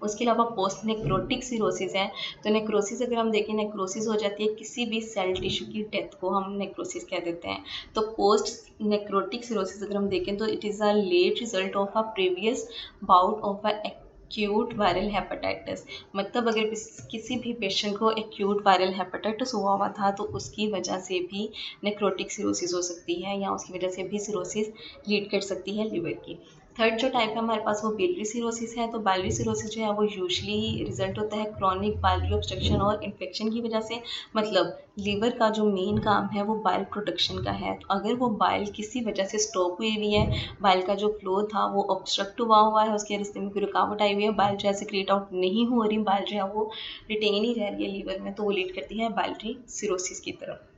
उसके अलावा पोस्ट नेक्रोटिक सिरोसिस है। तो नेक्रोसिस अगर हम देखें, नेक्रोसिस हो जाती है किसी भी सेल टिश्यू की डेथ को हम नेक्रोसिस कह देते हैं। तो पोस्ट नेक्रोटिक सिरोसिस अगर हम देखें तो it is a late result of a previous bout of a acute viral hepatitis. मतलब अगर किसी भी पेशेंट को एक्यूट वायरल हेपेटाइटिस हुआ था तो उसकी वजह से भी नेक्रोटिक सिरोसिस हो सकती है या उसकी वजह से भी सिरोसिस लीड कर सकती है लीवर की। थर्ड जो टाइप है हमारे पास वो बिलियरी सिरोसिस है। तो बाइलरी सिरोसिस जो है वो यूजली रिजल्ट होता है क्रॉनिक बाइलरी ऑब्स्ट्रक्शन और इन्फेक्शन की वजह से। मतलब लीवर का जो मेन काम है वो बाइल प्रोडक्शन का है। तो अगर वो बाइल किसी वजह से स्टॉप हुई हुई है, बाइल का जो फ्लो था वो ऑब्स्ट्रक्ट हुआ है, उसके रास्ते में कोई रुकावट आई हुई है, बाइल जो है सिक्रीट आउट नहीं हो रही, बाइल जो है वो रिटेन ही रह रही है लीवर में, तो वो लीड करती है बाइलरी सिरोसिस की तरफ।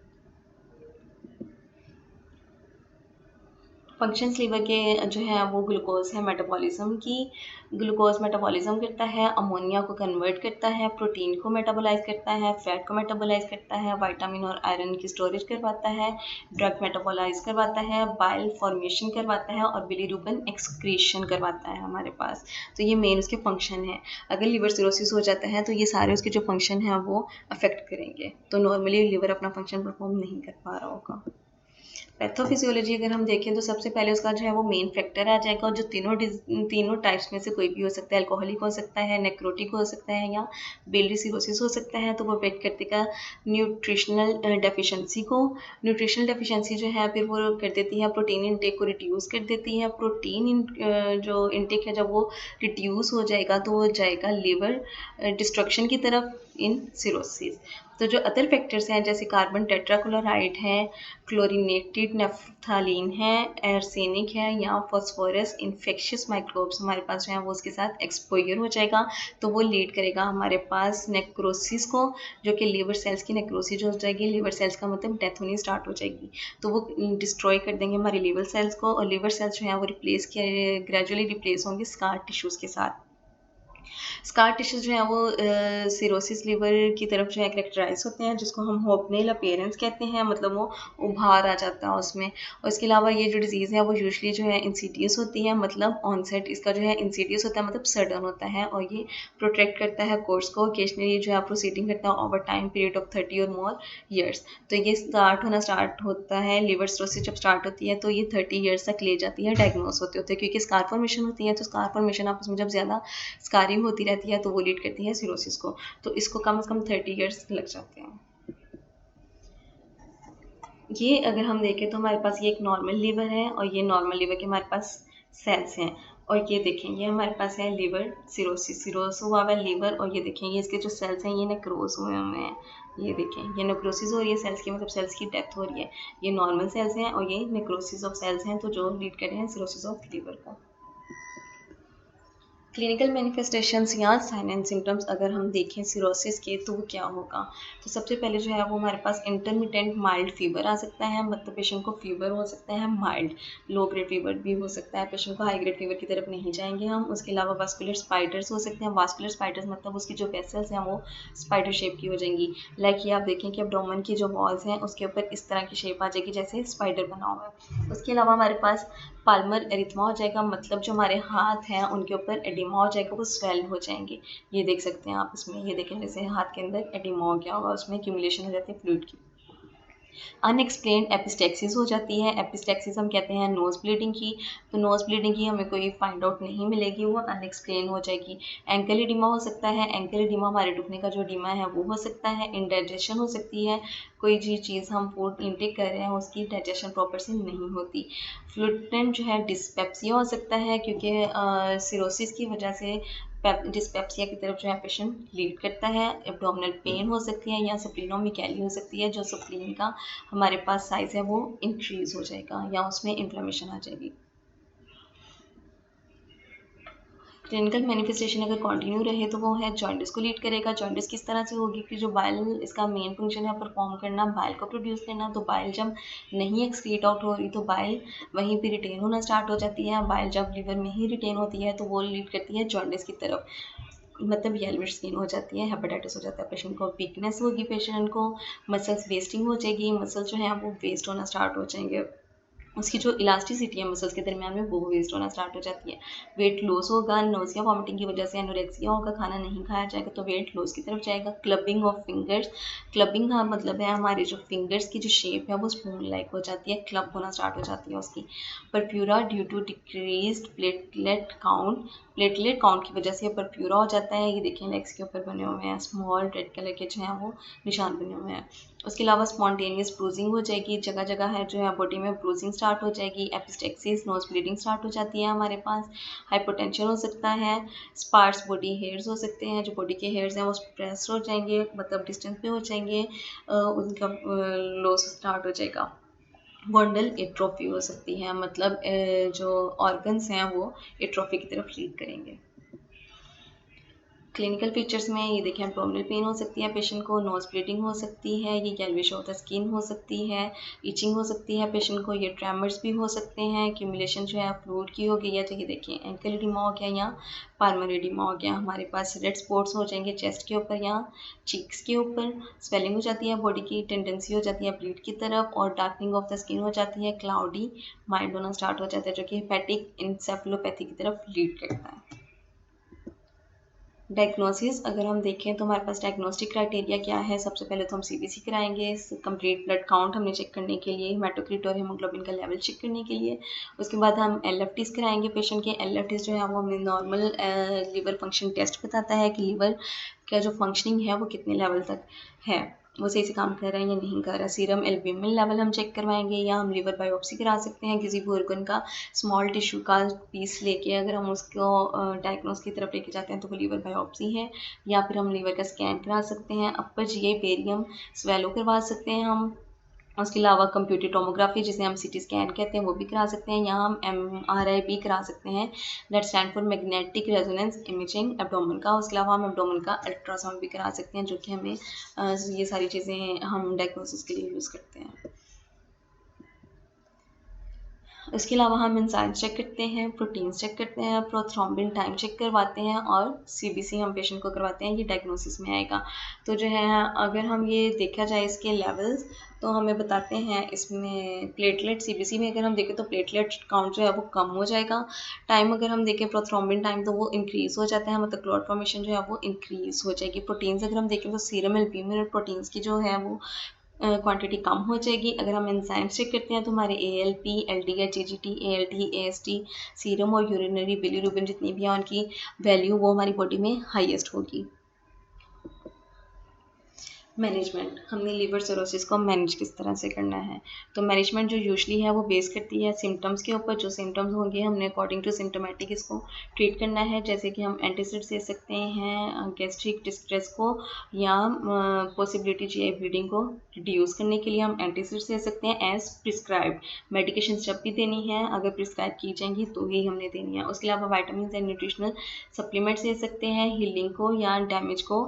फंक्शंस लीवर के जो है वो ग्लूकोज है मेटाबॉलिज्म की। ग्लूकोज मेटाबॉलिज्म करता है, अमोनिया को कन्वर्ट करता है, प्रोटीन को मेटाबोलाइज करता है, फैट को मेटाबोलाइज करता है, विटामिन और आयरन की स्टोरेज करवाता है, ड्रग मेटाबोलाइज करवाता है, बाइल फॉर्मेशन करवाता है और बिलीरुबिन एक्सक्रीशन करवाता है हमारे पास। तो ये मेन उसके फंक्शन है। अगर लीवर सिरोसिस हो जाता है तो ये सारे उसके जो फंक्शन है वो अफेक्ट करेंगे। तो नॉर्मली लीवर अपना फंक्शन परफॉर्म नहीं कर पा रहा होगा। पैथोफिजियोलॉजी अगर हम देखें तो सबसे पहले उसका जो है वो मेन फैक्टर आ जाएगा, और जो तीनों टाइप्स में से कोई भी हो सकता है। अल्कोहलिक हो सकता है, नेक्रोटिक हो सकता है या बिलियरी सिरोसिस हो सकता है। तो वो अफेक्ट करते का न्यूट्रिशनल डेफिशिएंसी को। न्यूट्रिशनल डेफिशिएंसी जो है फिर वो कर देती है प्रोटीन इंटेक को रिड्यूस कर देती है। प्रोटीन जो इंटेक है जब वो रिड्यूस हो जाएगा तो वो जाएगा लीवर डिस्ट्रक्शन की तरफ इन सिरोसिस। तो जो अदर फैक्टर्स हैं जैसे कार्बन टेट्राक्लोराइड है, क्लोरीनेटेड नेफ्थालीन है, एर्सेनिक है या फॉस्फोरस, इन्फेक्शियस माइक्रोब्स हमारे पास जो है वो उसके साथ एक्सपोजर हो जाएगा। तो वो लीड करेगा हमारे पास नेक्रोसिस को, जो कि लीवर सेल्स की नेक्रोसिस हो जाएगी। लीवर सेल्स का मतलब डेथ होनी स्टार्ट हो जाएगी, तो वो डिस्ट्रॉय कर देंगे हमारे लीवर सेल्स को, और लीवर सेल्स जो है वो रिप्लेस ग्रेजुअली रिप्लेस होंगे स्कार टिश्यूज़ के साथ। स्कार टिश्यूज जो है वो सिरोसिस लीवर की तरफ जो है करेक्टराइज होते हैं, जिसको हम होपनेल अपीयरेंस कहते हैं। मतलब वो उभार आ जाता है उसमें। और इसके अलावा ये जो डिजीज़ है वो यूजली जो है इंसीडियस होती है। मतलब ऑनसेट इसका जो है इंसीडियस होता है, मतलब सडन होता है, और ये प्रोटेक्ट करता है कोर्स को। ओकेजनली जो है प्रोसीडिंग करता है ओवर टाइम पीरियड ऑफ 30 और मोर ईयर्स। तो ये स्टार्ट होता है, लीवर सिरोसिस जब स्टार्ट होती है तो ये 30 ईयर्स तक ले जाती है डायग्नोस होते होते, क्योंकि स्कार फॉर्मेशन होती है। तो स्कार फॉर्मेशन आपस में जब ज़्यादा स्कारिंग होती रहती है तो वो लीड करती है सिरोसिस को। तो इसको कम से कम 30 ईयर्स लग जाते हैं। ये अगर हम देखें तो हमारे पास ये एक नॉर्मल लीवर है, और ये नॉर्मल लीवर के हमारे पास सेल्स हैं। और ये देखें ये हमारे पास है लीवर सिरोसिस, सिरोस हुआ हुआ लीवर, और ये देखें ये इसके जो सेल्स हैं ये नेक्रोज हुए हुए हैं। ये देखें ये नेक्रोसिस हो रही है सेल्स की, मतलब सेल्स की डेथ हो रही है। ये नॉर्मल सेल्स हैं और ये नेक्रोसिस ऑफ सेल्स हैं, तो जो लीड कर रहे हैं सिरोसिस ऑफ लीवर को। क्लिनिकल मैनिफेस्टेशंस या साइन एंड सिम्टम्स अगर हम देखें सिरोसिस के तो वो क्या होगा। तो सबसे पहले जो है वो हमारे पास इंटरमिटेंट माइल्ड फीवर आ सकता है। मतलब पेशेंट को फीवर हो सकता है माइल्ड, लो ग्रेड फीवर भी हो सकता है। पेशेंट को हाई ग्रेड फीवर की तरफ नहीं जाएंगे हम। उसके अलावा वास्कुलर स्पाइडर्स हो सकते हैं। वास्कुलर स्पाइडर्स मतलब उसकी जो वेसल्स हैं वो स्पाइडर शेप की हो जाएंगी। लाइक ये आप देखें कि एब्डोमेन की जो वॉल्स हैं उसके ऊपर इस तरह की शेप आ जाएगी जैसे स्पाइडर बना हुआ है। उसके अलावा हमारे पास पाल्मर एरिथमा हो जाएगा। मतलब जो हमारे हाथ हैं उनके ऊपर एडिमा हो जाएगा, वो स्वेल हो जाएंगे। ये देख सकते हैं आप इसमें, ये देखें जैसे हाथ के अंदर एडिमा हो गया होगा, उसमें एक्यूमुलेशन हो जाती है फ्लूइड की। अनएक्सप्लेन्ड एपिस्टेक्सिस हो जाती है। एपिस्टेक्सिस हम कहते हैं नोज़ ब्लीडिंग की, तो नोज़ ब्लीडिंग की हमें कोई फाइंड आउट नहीं मिलेगी, वो अनएक्सप्लेन हो जाएगी। एंकल एडिमा हो सकता है। एंकल एडिमा हमारे दुखने का जो एडिमा है वो हो सकता है। इंडाइजेशन हो सकती है, कोई चीज़ हम फूड इनटेक कर रहे हैं उसकी डाइजेशन प्रॉपर से नहीं होती। फ्लूटेंट जो है डिस्पेप्सिया हो सकता है, क्योंकि सिरोसिस की वजह से डिस्पेप्सिया की तरफ जो है पेशेंट लीड करता है। एब्डोमिनल पेन हो सकती है या सप्लीनोमेगैली हो सकती है, जो सप्लीन का हमारे पास साइज़ है वो इंक्रीज हो जाएगा या उसमें इन्फ्लेमेशन आ जाएगी। क्लिनिकल मैनिफेस्टेशन अगर कंटिन्यू रहे तो वो है जॉन्डिस को लीड करेगा। जॉन्डिस किस तरह से होगी कि जो बाइल इसका मेन फंक्शन है परफॉर्म करना, बाइल को प्रोड्यूस करना, तो बाइल जब नहीं एक्सक्रीट आउट हो रही तो बाइल वहीं पे रिटेन होना स्टार्ट हो जाती है। बाइल जब लिवर में ही रिटेन होती है तो वो लीड करती है जॉन्डिस की तरफ, मतलब येलोविश स्किन हो जाती है, हेपेटाइटिस हो जाता है पेशेंट को, वीकनेस होगी पेशेंट को, मसल्स वेस्टिंग हो जाएगी, मसल जो है वो वेस्ट होना स्टार्ट हो जाएंगे, उसकी जो इलास्टिसिटी है मसल्स के दरमियान में वो वेस्ट होना स्टार्ट हो जाती है। वेट लॉस होगा, नोज़िया वॉमिटिंग की वजह से एनोरेक्सिया होगा, खाना नहीं खाया जाएगा तो वेट लॉस की तरफ जाएगा। क्लबिंग ऑफ फिंगर्स, क्लबिंग का मतलब है हमारे जो फिंगर्स की जो शेप है वो स्पून लाइक हो जाती है, क्लब होना स्टार्ट हो जाती है उसकी। Purpura due to decreased platelet count, platelet count की वजह से परप्यूरा हो जाता है। ये देखिए लेग्स के ऊपर बने हुए हैं स्मॉल रेड कलर के जो हैं वो निशान बने हुए हैं। उसके अलावा स्पॉन्टेनियस ब्रूजिंग हो जाएगी, जगह जगह है जो है बॉडी में ब्रूजिंग स्टार्ट हो जाएगी। एपिस्टेक्सिस, नोज ब्लीडिंग स्टार्ट हो जाती है हमारे पास। हाइपोटेंशन हो सकता है। स्पार्स बॉडी हेयर्स हो सकते हैं, जो बॉडी के हेयर्स हैं वो स्प्रेस हो जाएंगे, मतलब डिस्टेंस पे हो जाएंगे, उनका लॉस स्टार्ट हो जाएगा। वॉन्डल एट्रोफी हो सकती है, मतलब जो ऑर्गन्स हैं वो एट्रोफी की तरफ लीड करेंगे। क्लिनिकल फीचर्स में ये देखें एब्डोमिनल पेन हो सकती है पेशेंट को, नोज ब्लीडिंग हो सकती है, ये येलोविश ऑफ द स्किन हो सकती है, इचिंग हो सकती है पेशेंट को, ये ट्रेमर्स भी हो सकते हैं, एक्यूमुलेशन जो है फ्लूइड की हो गई है, तो ये देखिए एंकल एडिमा हो गया या पाल्मर एडिमा हो गया, हमारे पास रेड स्पॉट्स हो जाएंगे चेस्ट के ऊपर या चीक्स के ऊपर, स्वेलिंग हो जाती है बॉडी की, टेंडेंसी हो जाती है ब्लीड की तरफ, और डार्कनिंग ऑफ द स्किन हो जाती है, क्लाउडी माइंड होना स्टार्ट हो जाता है, जो कि हेपेटिक इंसेफेलोपैथी की तरफ लीड करता है। डायग्नोसिस अगर हम देखें तो हमारे पास डायग्नोस्टिक क्राइटेरिया क्या है। सबसे पहले तो हम सीबीसी कराएंगे कंप्लीट ब्लड काउंट हमने चेक करने के लिए, हेमाटोक्रिट और हेमोग्लोबिन का लेवल चेक करने के लिए। उसके बाद हम एलएफटीज कराएंगे पेशेंट के। एलएफटीज जो है वो हमें नॉर्मल लीवर फंक्शन टेस्ट बताता है कि लीवर का जो फंक्शनिंग है वो कितने लेवल तक है, वो सही से काम कर रहा है या नहीं कर रहा। सीरम एल्ब्यूमिन लेवल हम चेक करवाएंगे, या हम लीवर बायोप्सी करा सकते हैं किसी भी ऑर्गन का स्मॉल टिश्यू का पीस लेके, अगर हम उसको डायग्नोस की तरफ लेके जाते हैं तो वो लीवर बायोप्सी है, या फिर हम लीवर का स्कैन करा सकते हैं। अपर जीआई बेरियम स्वेलो करवा सकते हैं हम। उसके अलावा कंप्यूटर टोमोग्राफी जिसे हम सीटी स्कैन कहते हैं वो भी करा सकते हैं, या हम एमआरआई भी करा सकते हैं, that stand for magnetic resonance imaging abdomen का। उसके अलावा हम एब्डोमेन का अल्ट्रासाउंड भी करा सकते हैं, जो कि हमें ये सारी चीज़ें हम डायग्नोसिस के लिए यूज़ करते हैं। उसके अलावा हम एंजाइम्स चेक करते हैं, प्रोटीन्स चेक करते हैं, प्रोथ्रोम्बिन टाइम चेक करवाते हैं, और सीबीसी हम पेशेंट को करवाते हैं, ये डायग्नोसिस में आएगा। तो जो है अगर हम ये देखा जाए इसके लेवल्स तो हमें बताते हैं इसमें प्लेटलेट सीबीसी में अगर हम देखें तो प्लेटलेट काउंट जो है वो कम हो जाएगा। टाइम अगर हम देखें प्रोथ्रोम्बिन टाइम तो वो इंक्रीज़ हो जाता है, मतलब क्लॉट फॉर्मेशन जो है वो इंक्रीज़ हो जाएगी। प्रोटीन्स अगर हम देखें तो सीरम एल्ब्यूमिन और प्रोटीन्स की जो है वो क्वांटिटी कम हो जाएगी। अगर हम एंजाइम्स चेक करते हैं तो हमारे ALP, LDH, AGT, ALT, AST, serum और यूरिनरी बिलीरुबिन जितनी भी हैं उनकी वैल्यू वो हमारी बॉडी में हाईएस्ट होगी। मैनेजमेंट, हमने लीवर सिरोसिस को मैनेज किस तरह से करना है, तो मैनेजमेंट जो यूजली है वो बेस करती है सिम्टम्स के ऊपर। जो सिम्टम्स होंगे हमने अकॉर्डिंग टू सिम्टोमेटिक इसको ट्रीट करना है, जैसे कि हम एंटासिड्स दे सकते हैं गैस्ट्रिक डिस्ट्रेस को, या पॉसिबिलिटी GI ब्लीडिंग को रिड्यूस करने के लिए हम एंटासिड्स दे सकते हैं एज प्रिस्क्राइब्ड। मेडिकेशन जब भी देनी है अगर प्रिस्क्राइब की जाएंगी तो ही हमने देनी है। उसके अलावा वाइटामिन एंड न्यूट्रिशनल सप्लीमेंट्स दे सकते हैं हीलिंग को या डैमेज को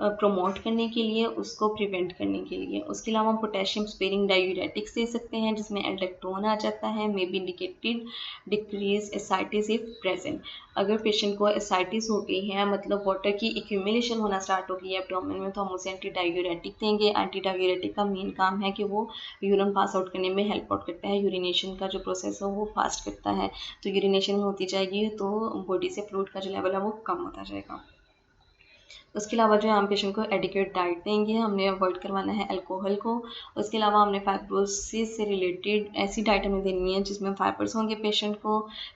प्रमोट करने के लिए, उसको प्रिवेंट करने के लिए। उसके अलावा हम पोटेशियम स्पेयरिंग डायूरेटिक्स दे सकते हैं जिसमें एल्डेक्टोन आ जाता है, may be indicated decrease ascites if present. अगर पेशेंट को एसाइटिस हो गई है, मतलब वाटर की एक्यूमुलेशन होना स्टार्ट हो गई है एब्डोमेन में, तो हम उसे एंटी डायूरेटिक देंगे। एंटी डायूरेटिक का मेन काम है कि वो यूरिन पास आउट करने में हेल्प आउट करता है, यूरिनेशन का जो प्रोसेस है वो फास्ट करता है, तो यूरिनेशन होती जाएगी तो बॉडी से फ्लूइड का जो लेवल है वो कम होता जाएगा। उसके अलावा जो है हम पेशेंट को एडिक्वेट डाइट देंगे, हमने अवॉइड करवाना है अल्कोहल को। उसके अलावा हमने फाइब्रोसिस से रिलेटेड ऐसी डाइट हमें देनी है जिसमें फाइबर्स होंगे पेशेंट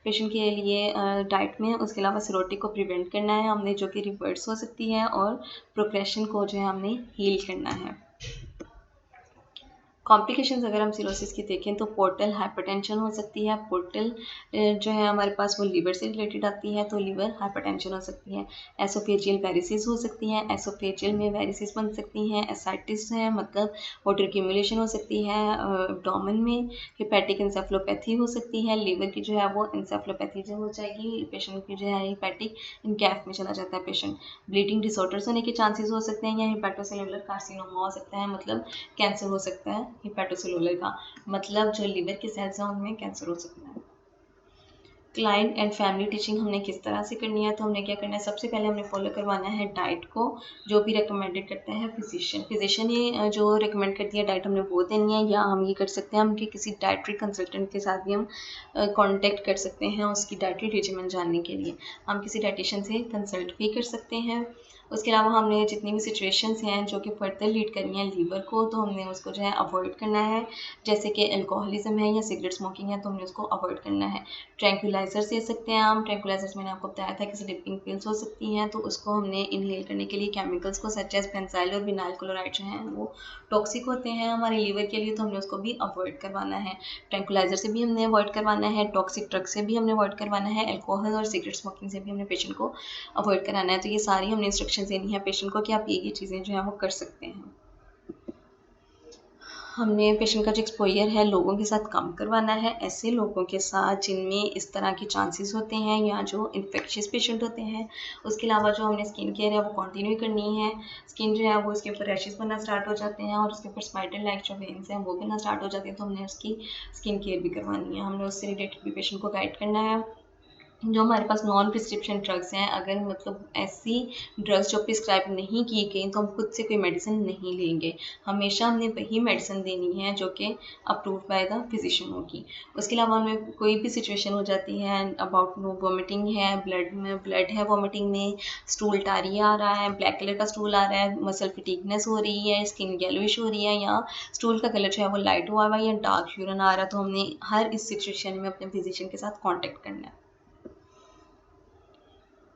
के लिए डाइट में। उसके अलावा सिरोटिक को प्रिवेंट करना है हमने, जो कि रिवर्स हो सकती है, और प्रोग्रेशन को जो है हमने हील करना है। कॉम्प्लिकेशंस अगर हम सिरोसिस की देखें तो पोर्टल हाइपरटेंशन हो सकती है। पोर्टल जो है हमारे पास वो लीवर से रिलेटेड आती है, तो लीवर हाइपरटेंशन हो सकती है। एसोफेजियल वेरिसिस हो सकती हैं, एसोफेजियल में वेरिसिस बन सकती हैं। एसाइटिस है मतलब वाटर एक्यूमुलेशन हो सकती है एब्डोमेन में। हिपैटिक इंसेफ्लोपैथी हो सकती है, लीवर की जो है वो इंसेफ्लोपैथी जो हो जाएगी, पेशेंट की जो है हिपैटिक इनकैफ में चला जाता है पेशेंट। ब्लीडिंग डिसऑर्डर्स होने के चांसेस हो सकते हैं, या हिपैटोसेलुलर कार्सिनोमा हो सकता है मतलब कैंसर हो सकता है हिपैटोसेलुलर का, मतलब जो लीवर के सेल्स हैं उनमें कैंसर हो सकता है। क्लाइंट एंड फैमिली टीचिंग हमने किस तरह से करनी है, तो हमने क्या करना है, सबसे पहले हमने फॉलो करवाना है डाइट को, जो भी रिकमेंडेड करता है फिजिशियन ये जो रिकमेंड करती है डाइट हमने वो देनी है, या हम ये कर सकते हैं हम कि किसी डाइटरी कंसल्टेंट के साथ भी हम कांटेक्ट कर सकते हैं उसकी डाइटरी रेजिमेंट जानने के लिए। हम किसी डाइटिशियन से कंसल्ट भी कर सकते हैं। उसके अलावा हमने जितनी भी सिचुएशंस हैं जो कि फर्दर लीड करनी है लीवर को, तो हमने उसको जो है अवॉइड करना है, जैसे कि अल्कोहलिज्म है या सिगरेट स्मोकिंग है, तो हमने उसको अवॉइड करना है। ट्रैंक्विलाइजर्स दे सकते हैं हम, ट्रैंक्विलाइजर्स मैंने आपको बताया था कि स्लीपिंग पिल्स हो सकती हैं, तो उसको हमने इनहेल करने के लिए केमिकल्स को सच एज बेंजाइल और विनाइल क्लोराइड जो हैं वो टॉक्सिक होते हैं हमारे लीवर के लिए, तो हमने उसको भी अवॉइड करवाना है। ट्रैंक्विलाइजर से भी हमने अवॉइड करवाना है, टॉक्सिक ड्रग से भी हमने अवॉइड करवाना है, अल्कोहल और सिगरेट स्मोकिंग से भी हमने पेशेंट को अवॉइड कराना है। तो ये सारी हमने इंस्ट्रक्शन देनी है पेशेंट को कि आप ये चीज़ें जो है वो कर सकते हैं। हमने पेशेंट का जो एक्सपोजर है लोगों के साथ कम करवाना है, ऐसे लोगों के साथ जिनमें इस तरह के चांसेस होते हैं या जो इन्फेक्शियस पेशेंट होते हैं। उसके अलावा जो हमने स्किन केयर है वो कंटिन्यू करनी है। स्किन जो है वो उसके ऊपर रैशेस बनना स्टार्ट हो जाते हैं और उसके ऊपर स्पाइडर लाइक जो वेन्स हैं वो बनना स्टार्ट हो जाते हैं, तो हमने उसकी स्किन केयर भी करवानी है। हमने उससे रिलेटेड भी पेशेंट को गाइड करना है। जो हमारे पास नॉन प्रिस्क्रिप्शन ड्रग्स हैं, अगर मतलब ऐसी ड्रग्स जो प्रिस्क्राइब नहीं की गई तो हम खुद से कोई मेडिसिन नहीं लेंगे। हमेशा हमने वही मेडिसिन देनी है जो कि अप्रूव बाय द फिजिशियन होगी। उसके अलावा हमें कोई भी सिचुएशन हो जाती है अबाउट नो वोमिटिंग है, ब्लड है वोमिटिंग में, स्टूल टारी आ रहा है, ब्लैक कलर का स्टूल आ रहा है, मसल फटीगनेस हो रही है, स्किन येलोइश हो रही है, या स्टूल का कलर जो है वो लाइट हुआ हुआ है या डार्क यूरिन आ रहा है, तो हमने हर इस सिचुएशन में अपने फिजिशियन के साथ कॉन्टेक्ट करना है।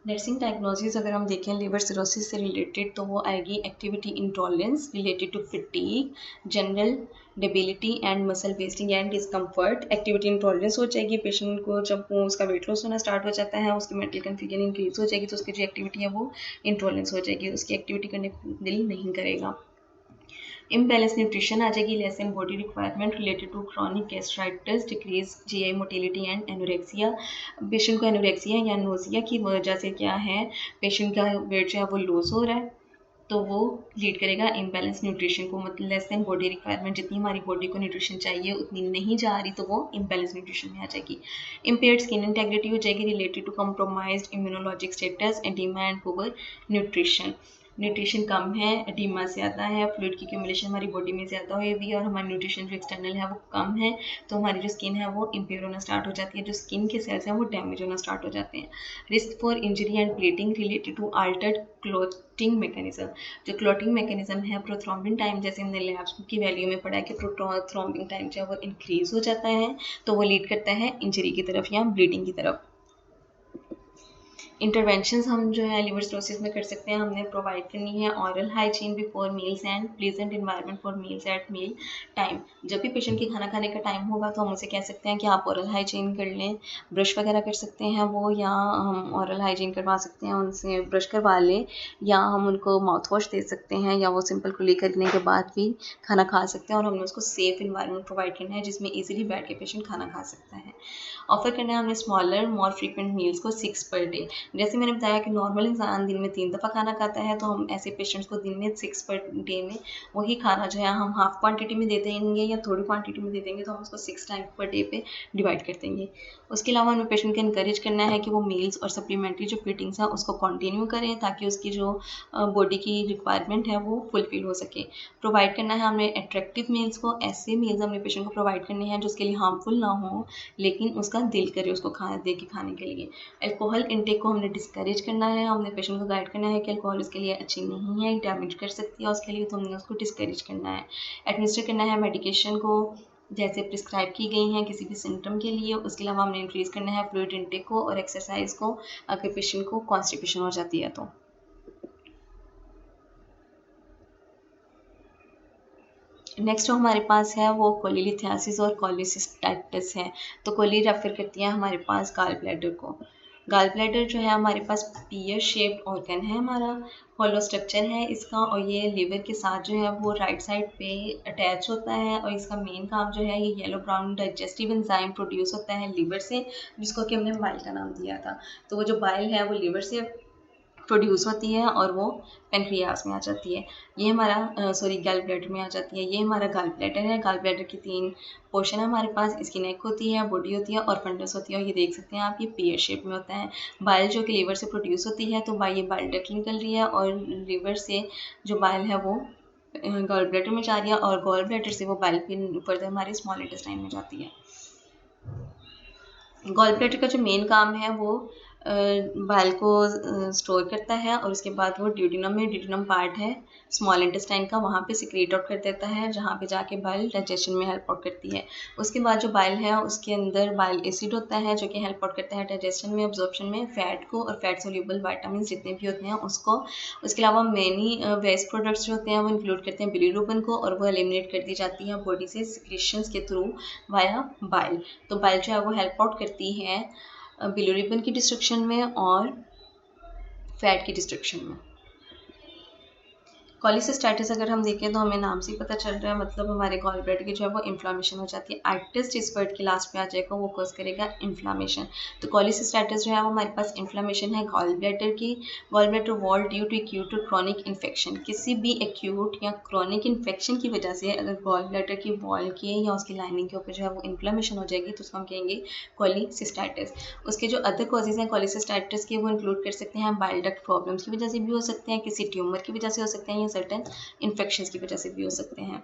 नर्सिंग डायग्नोसिस अगर हम देखें लिवर सिरोसिस से रिलेटेड, तो वो आएगी activity intolerance related to fatigue, general debility and muscle wasting and discomfort. Activity intolerance हो जाएगी पेशेंट को, जब वो उसका वेट लॉस होना स्टार्ट हो जाता है, उसकी मेंटल कन्फ्यूजन इंक्रीज हो जाएगी, तो उसकी जो एक्टिविटी है वो इंटॉलरेंस हो जाएगी, उसकी एक्टिविटी करने को दिल नहीं करेगा। इम्बैलेंस न्यूट्रिशन आ जाएगी, less in body requirement related to chronic gastritis, decrease GI motility and anorexia. Patient को एनोरेक्सिया या नोजिया की वजह से क्या है, पेशेंट का वेट जो है वो लूज हो रहा है, तो वो लीड करेगा इम्बैलेंस न्यूट्रिशन को, मतलब लेस देन बॉडी रिक्वायरमेंट, जितनी हमारी बॉडी को न्यूट्रिशन चाहिए उतनी नहीं जा रही, तो वो इम्बैलेंस न्यूट्रिशन में आ जाएगी। इम्पेयर्ड स्किन इंटेग्रिटी हो जाएगी related to compromised immunologic status, edema and poor nutrition कम है, एडीमा ज़्यादा है, फ्लूइड की एक्यूमुलेशन हमारी बॉडी में ज़्यादा हुई है और हमारी न्यूट्रिशन जो एक्सटर्नल है वो कम है, तो हमारी जो स्किन है वो इम्पेयर होना स्टार्ट हो जाती है, जो स्किन के सेल्स हैं वो डैमेज होना स्टार्ट हो जाते हैं। Risk for injury and bleeding related to altered clotting mechanism. जो क्लॉटिंग मैकेनिज्म है, प्रोथ्रोम्बिन टाइम, जैसे हमने लैब्स की वैल्यू में पढ़ा है कि प्रोथ्रोम्बिन टाइम जो है वो इंक्रीज हो जाता है, तो वो लीड करता है इंजरी की तरफ या ब्लीडिंग की तरफ। इंटरवेंशंस हम जो है लिवर सिरोसिस में कर सकते हैं, हमने प्रोवाइड करनी है oral hygiene before meals and pleasant environment for meals at meal time. जब भी पेशेंट के खाना खाने का टाइम होगा तो हम उसे कह सकते हैं कि आप ऑरल हाइजीन कर लें, ब्रश वगैरह कर सकते हैं वो, या हम ऑरल हाइजीन करवा सकते हैं, उनसे ब्रश करवा लें, या हम उनको माउथ वॉश दे सकते हैं, या वो सिंपल कुली करने के बाद भी खाना खा सकते हैं, और हमने उसको सेफ इन्वायरमेंट प्रोवाइड करना है जिसमें ईजिली बैठ के पेशेंट खाना खा सकता है। ऑफर करना है हमने स्मॉलर मोर फ्रीक्वेंट मील्स को 6 पर डे। जैसे मैंने बताया कि नॉर्मल इंसान दिन में 3 दफ़ा खाना खाता है, तो हम ऐसे पेशेंट्स को दिन में 6 पर डे में वही खाना जो है हम हाफ क्वांटिटी में दे देंगे या थोड़ी क्वांटिटी में दे देंगे, तो हम उसको 6 टाइम पर डे पे डिवाइड कर देंगे। उसके अलावा हमें पेशेंट को इनकरेज करना है कि वो मील्स और सप्लीमेंट्री जो फीडिंग्स हैं उसको कंटिन्यू करें, ताकि उसकी जो बॉडी की रिक्वायरमेंट है वो फुलफिल हो सके। प्रोवाइड करना है हमने अट्रैक्टिव मील्स को, ऐसे मील्स हमने पेशेंट को प्रोवाइड करने हैं जो उसके लिए हार्मफुल ना हो लेकिन उसका दिल करे उसको दे के खाने के लिए। अल्कोहल इंटेक को हमने डिस्करेज करना है, हमने पेशेंट को गाइड करना है कि अल्कोहल उसके लिए अच्छी नहीं है, डैमेज कर सकती है उसके लिए, तो हमने उसको डिस्करेज करना है। एडमिनिस्टर करना है मेडिकेशन को जैसे प्रिस्क्राइब की गई हैं किसी भी सिम्टम के लिए। उसके अलावा हमने इंक्रीज़ करना है फ्लूइड इंटेक को और एक्सरसाइज को अगर पेशेंट को कॉन्स्टिपेशन हो जाती है तो। नेक्स्ट जो हमारे पास है वो कोलिलिथियासिस और कोलिसिस्टाइटिस है। तो कोली रेफर करती है हमारे पास गाल ब्लैडर को। गाल ब्लैडर जो है हमारे पास पीयर शेप्ड ऑर्गन है, हमारा हॉलो स्ट्रक्चर है इसका, और ये लिवर के साथ जो है वो राइट साइड पे अटैच होता है, और इसका मेन काम जो है ये yellow brown digestive enzyme produce होता है लिवर से, जिसको कि हमने बाइल का नाम दिया था। तो वो जो बाइल है वो लिवर से प्रोड्यूस होती है और वो पेनक्रियास में आ जाती है, ये हमारा गैल ब्लैडर में आ जाती है। ये हमारा गाल ब्लैडर है। गाल ब्लैडर की 3 पोर्शन है हमारे पास, इसकी नेक होती है, बॉडी होती है और फंडस होती है, और ये देख सकते हैं आप ये पीयर शेप में होता है। बाइल जो कि लीवर से प्रोड्यूस होती है, तो ये बाइल डक्ट निकल रही है और लीवर से जो बाइल है वो गॉल ब्लैडर में जा रही है, और गॉल ब्लैडर से वो बाइल फिर फर्दर हमारे स्मॉल इंटेस्टाइन में जाती है। गॉल ब्लैडर का जो मेन काम है वो बाइल को स्टोर करता है, और उसके बाद वो ड्यूडिनम पार्ट है स्मॉल इंटेस्टाइन का, वहाँ पे सिक्रेट आउट कर देता है, जहाँ पे जाके बाइल डाइजेशन में हेल्प आउट करती है। उसके बाद जो बाइल है उसके अंदर बाइल एसिड होता है जो कि हेल्प आउट करता है डाइजेशन में, अब्जॉर्प्शन में फैट को, और फैट सोल्यूबल विटामिन जितने भी होते हैं उसको। उसके अलावा मेनी वेस्ट प्रोडक्ट्स जो होते हैं वो इंक्लूड करते हैं बिलीरुबिन को, और वो एलिमिनेट कर दी जाती है बॉडी से सिक्रेशंस के थ्रू वाया बाइल। तो बाइल जो है वो हेल्प आउट करती है बिलीरुबिन की डिस्ट्रक्शन में और फैट की डिस्ट्रक्शन में। कोलिसिस्टाइटिस अगर हम देखें तो हमें नाम से ही पता चल रहा है, मतलब हमारे गॉल ब्लैडर की जो है वो इन्फ्लामेशन हो जाती है। आइटिस जिस वर्ड के लास्ट पे आ जाएगा वो कॉज करेगा इन्फ्लामेशन। तो कोलिसिस्टाइटिस जो है वो हमारे पास इन्फ्लामेशन है गॉल ब्लैडर की। Gall bladder wall due to acute और क्रॉनिक इन्फेक्शन, किसी भी एक्यूट या क्रॉनिक इन्फेक्शन की वजह से अगर गॉल ब्लैडर की वॉल के या उसकी लाइनिंग के ऊपर जो है वो इन्फ्लामेशन हो जाएगी तो उसको हम कहेंगे कोलिसिस्टाइटिस। उसके जो अदर कॉजेज हैं कोलिसिस्टाइटिस के वो इंक्लूड कर सकते हैं बाइल डक्ट प्रॉब्लम्स की वजह से भी हो सकते हैं, किसी ट्यूमर की वजह से हो सकते हैं, सर्टेन इन्फेक्शंस की वजह से भी हो सकते हैं।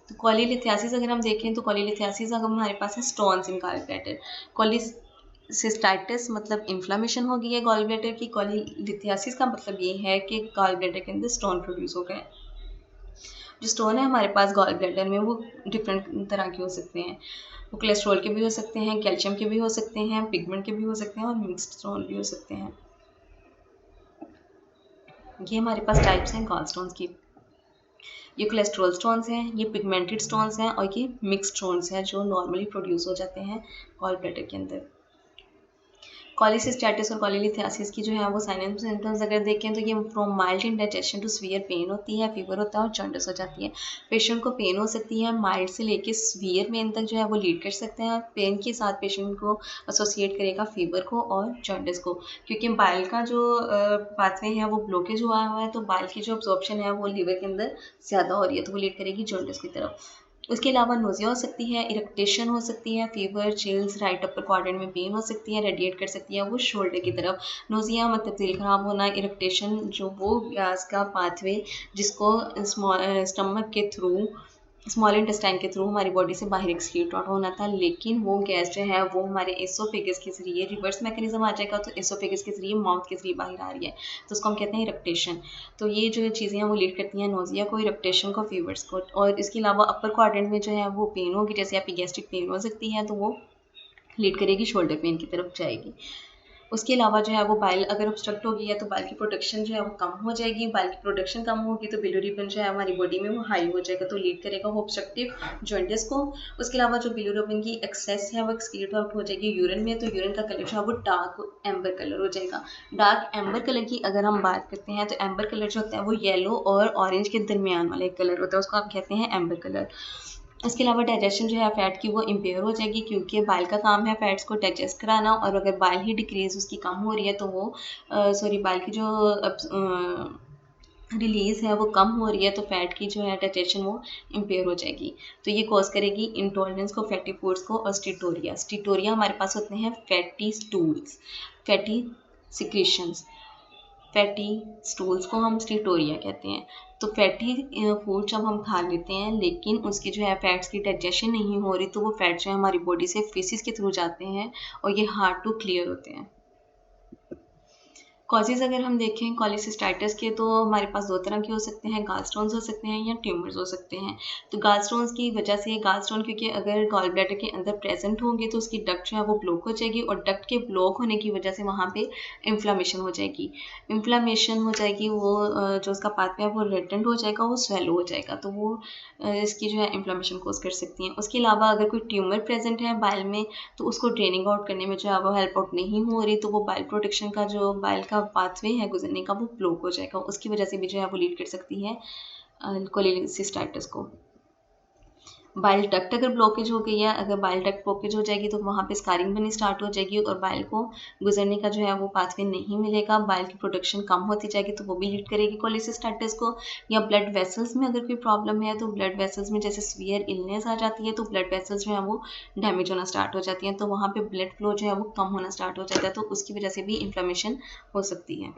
तो कोलिलिथियासिस अगर हम देखें तो कोलिलिथियासिस अगर हमारे पास है stones in gall bladder. Cholecystitis मतलब इन्फ्लामेशन हो गई है गॉल ब्लैडर की। कोलिलिथियासिस का मतलब ये है कि गॉल ब्लैडर के अंदर स्टोन प्रोड्यूस हो गए। जो स्टोन है हमारे पास गॉल ब्लैडर में वो डिफरेंट तरह के हो सकते हैं, वो कोलेस्ट्रॉल के भी हो सकते हैं, कैल्शियम के भी हो सकते हैं, पिगमेंट के भी हो सकते हैं और मिक्स्ड स्टोन भी हो सकते हैं। ये हमारे पास टाइप्स हैं गॉल स्टोन्स की। ये कोलेस्ट्रॉल स्टोन्स हैं, ये पिगमेंटेड स्टोन्स हैं और ये मिक्स्ड स्टोन्स हैं जो नॉर्मली प्रोड्यूस हो जाते हैं गॉल ब्लैडर के अंदर। कोलिसिस्टाइटिस और कोलिलिथियासिस की जो है वो साइन एंड सिम्टम्स अगर देखें तो ये from mild indigestion to severe pain होती है, फीवर होता है और जॉन्डिस हो जाती है। पेशेंट को पेन हो सकती है, माइल्ड से लेके सीवियर पेन तक जो है वो लीड कर सकते हैं। पेन के साथ पेशेंट को एसोसिएट करेगा फीवर को और जॉन्डिस को, क्योंकि बाइल का जो पाथवे है वो ब्लॉकेज हुआ हुआ है, तो बाइल की जो अब्जॉर्प्शन है वो लीवर के अंदर ज़्यादा हो रही है, तो वो लीड करेगी जॉन्डिस की तरफ। उसके अलावा नोजिया हो सकती है, इरिटेशन हो सकती है, fever, chills, right upper quadrant में पेन हो सकती है, रेडिएट कर सकती है वो शोल्डर की तरफ। नोजिया मतलब दिल खराब होना, इरिटेशन जो वो गैस का पाथवे जिसको स्टमक के थ्रू स्मॉल इंटेस्टाइन के थ्रू हमारी बॉडी से बाहर एक्सक्रीट आउट होना था, लेकिन वो गैस जो है वो हमारे एसोफेगस के जरिए रिवर्स मैकेनिज्म आ जाएगा, तो एसोफेगस के जरिए माउथ के जरिए बाहर आ रही है, तो उसको हम कहते हैं इरिटेशन। तो ये जो चीज़ें हैं वो लीड करती हैं नोजिया को, इरिटेशन को, फीवर्स को। और इसके अलावा अपर क्वाड्रेंट में जो है वो पेन होगी, जैसे आपकी गैस्ट्रिक पेन हो सकती है तो वो लीड करेगी शोल्डर पेन की तरफ जाएगी। उसके अलावा जो है वो बाइल अगर ऑब्स्ट्रक्ट होगी है तो बाइल की प्रोडक्शन जो है वो कम हो जाएगी। बाइल की प्रोडक्शन कम होगी तो बिलिरुबिन जो है हमारी बॉडी में वो हाई हो जाएगा, तो लीड करेगा वो ऑब्स्ट्रक्टिव जॉन्डिस को। उसके अलावा जो बिलिरुबिन की एक्सेस है वो एक्सक्रीट आउट हो जाएगी यूरिन में, तो यूरिन का कलर जो है वो डार्क एम्बर कलर हो जाएगा। डार्क एम्बर कलर की अगर हम बात करते हैं तो एम्बर कलर जो होता है वो येलो और ऑरेंज के दरमियान वाला एक कलर होता है, उसको आप कहते हैं एम्बर कलर। इसके अलावा डाइजेशन जो है फैट की वो इम्पेयर हो जाएगी, क्योंकि बाइल का काम है फैट्स को डाइजेस्ट कराना, और अगर बाइल ही डिक्रीज उसकी कम हो रही है तो वो बाइल की जो रिलीज़ है वो कम हो रही है, तो फैट की जो है डाइजेशन वो इम्पेयर हो जाएगी, तो ये कॉज करेगी इंटॉलरेंस को, फैटी फूड्स को और स्टीटोरिया। स्टीटोरिया हमारे पास होते हैं fatty stools, fatty secretions, fatty stools को हम स्टीटोरिया कहते हैं। तो फैटी फूड जब हम खा लेते हैं लेकिन उसकी जो है फैट्स की डाइजेशन नहीं हो रही, तो वो फैट जो है हमारी बॉडी से फेसिस के थ्रू जाते हैं और ये हार्ड टू क्लियर होते हैं। कॉजेज़ अगर हम देखें कॉलेसिस्टाइटिस के, तो हमारे पास दो तरह के हो सकते हैं, गॉलस्टोन्स हो सकते हैं या ट्यूमर्स हो सकते हैं। तो गॉलस्टोन्स की वजह से, गॉलस्टोन क्योंकि अगर गॉल ब्लैडर के अंदर प्रेजेंट होंगे तो उसकी डक्ट जो है वो ब्लॉक हो जाएगी, और डक्ट के ब्लॉक होने की वजह से वहाँ पे इन्फ्लामेशन हो जाएगी। वो जो उसका पाथवे है वो रेडेंट हो जाएगा, वो स्वेलो हो जाएगा, तो वो इसकी जो है इन्फ्लामेशन कोज कर सकती हैं। उसके अलावा अगर कोई ट्यूमर प्रेजेंट है बाइल में, तो उसको ड्रेनिंग आउट करने में जो है वो हेल्प आउट नहीं हो रही, तो वो बाइल प्रोटेक्शन का जो बाइल का पाथवे है गुजरने का, वो ब्लॉक हो जाएगा। उसकी वजह से भी जो है वो लीड कर सकती है कोलेसिस्टाइटिस को। बाइल डक्ट अगर ब्लॉकेज हो गई है, अगर बाइल डक्ट ब्लॉकेज हो जाएगी तो वहाँ पे स्कारिंग बननी स्टार्ट हो जाएगी, और बाइल को गुजरने का जो है वो पाथवे नहीं मिलेगा, बाइल की प्रोडक्शन कम होती जाएगी, तो वो भी लीड करेगी कोलेसिस्टाइटिस को। या ब्लड वेसल्स में अगर कोई प्रॉब्लम है, तो ब्लड वेसल्स में जैसे सीवियर इलनेस आ जाती है, तो ब्लड वेसल्स जो है वो डैमेज होना स्टार्ट हो जाती हैं, तो वहाँ पे ब्लड फ्लो जो है वो कम होना स्टार्ट हो जाता है, तो उसकी वजह से भी इन्फ्लेमेशन हो सकती है।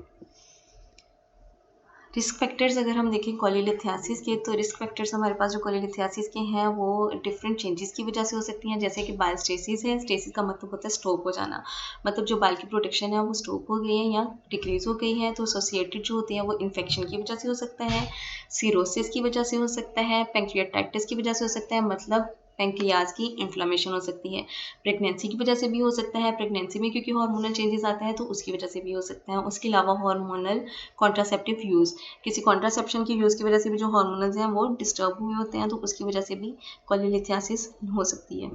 रिस्क फैक्टर्स अगर हम देखें कोलेलिथियासिस के, तो रिस्क फैक्टर्स हमारे पास जो कोलेलिथियासिस के हैं वो डिफरेंट चेंजेस की वजह से हो सकती हैं, जैसे कि बाइल स्टेसिस है। स्टेसिस का मतलब होता है स्टॉप हो जाना, मतलब जो बाइल की प्रोटेक्शन है वो स्टॉप हो गई है या डिक्रीज हो गई है, तो एसोसिएटेड जो होती है वो इन्फेक्शन की वजह से हो सकता है, सीरोसिस की वजह से हो सकता है, पैंक्रियाटाइटिस की वजह से हो सकता है, मतलब पैंक्रियाज की इन्फ्लामेशन हो सकती है, प्रेगनेंसी की वजह से भी हो सकता है, प्रेगनेंसी में क्योंकि हार्मोनल चेंजेस आते हैं तो उसकी वजह से भी हो सकता है। उसके अलावा हार्मोनल कॉन्ट्रासेप्टिव यूज़, किसी कॉन्ट्रासेप्शन की यूज़ की वजह से भी जो हार्मोनल्स हैं वो डिस्टर्ब हुए होते हैं, तो उसकी वजह से भी कोलेलिथियासिस हो सकती है।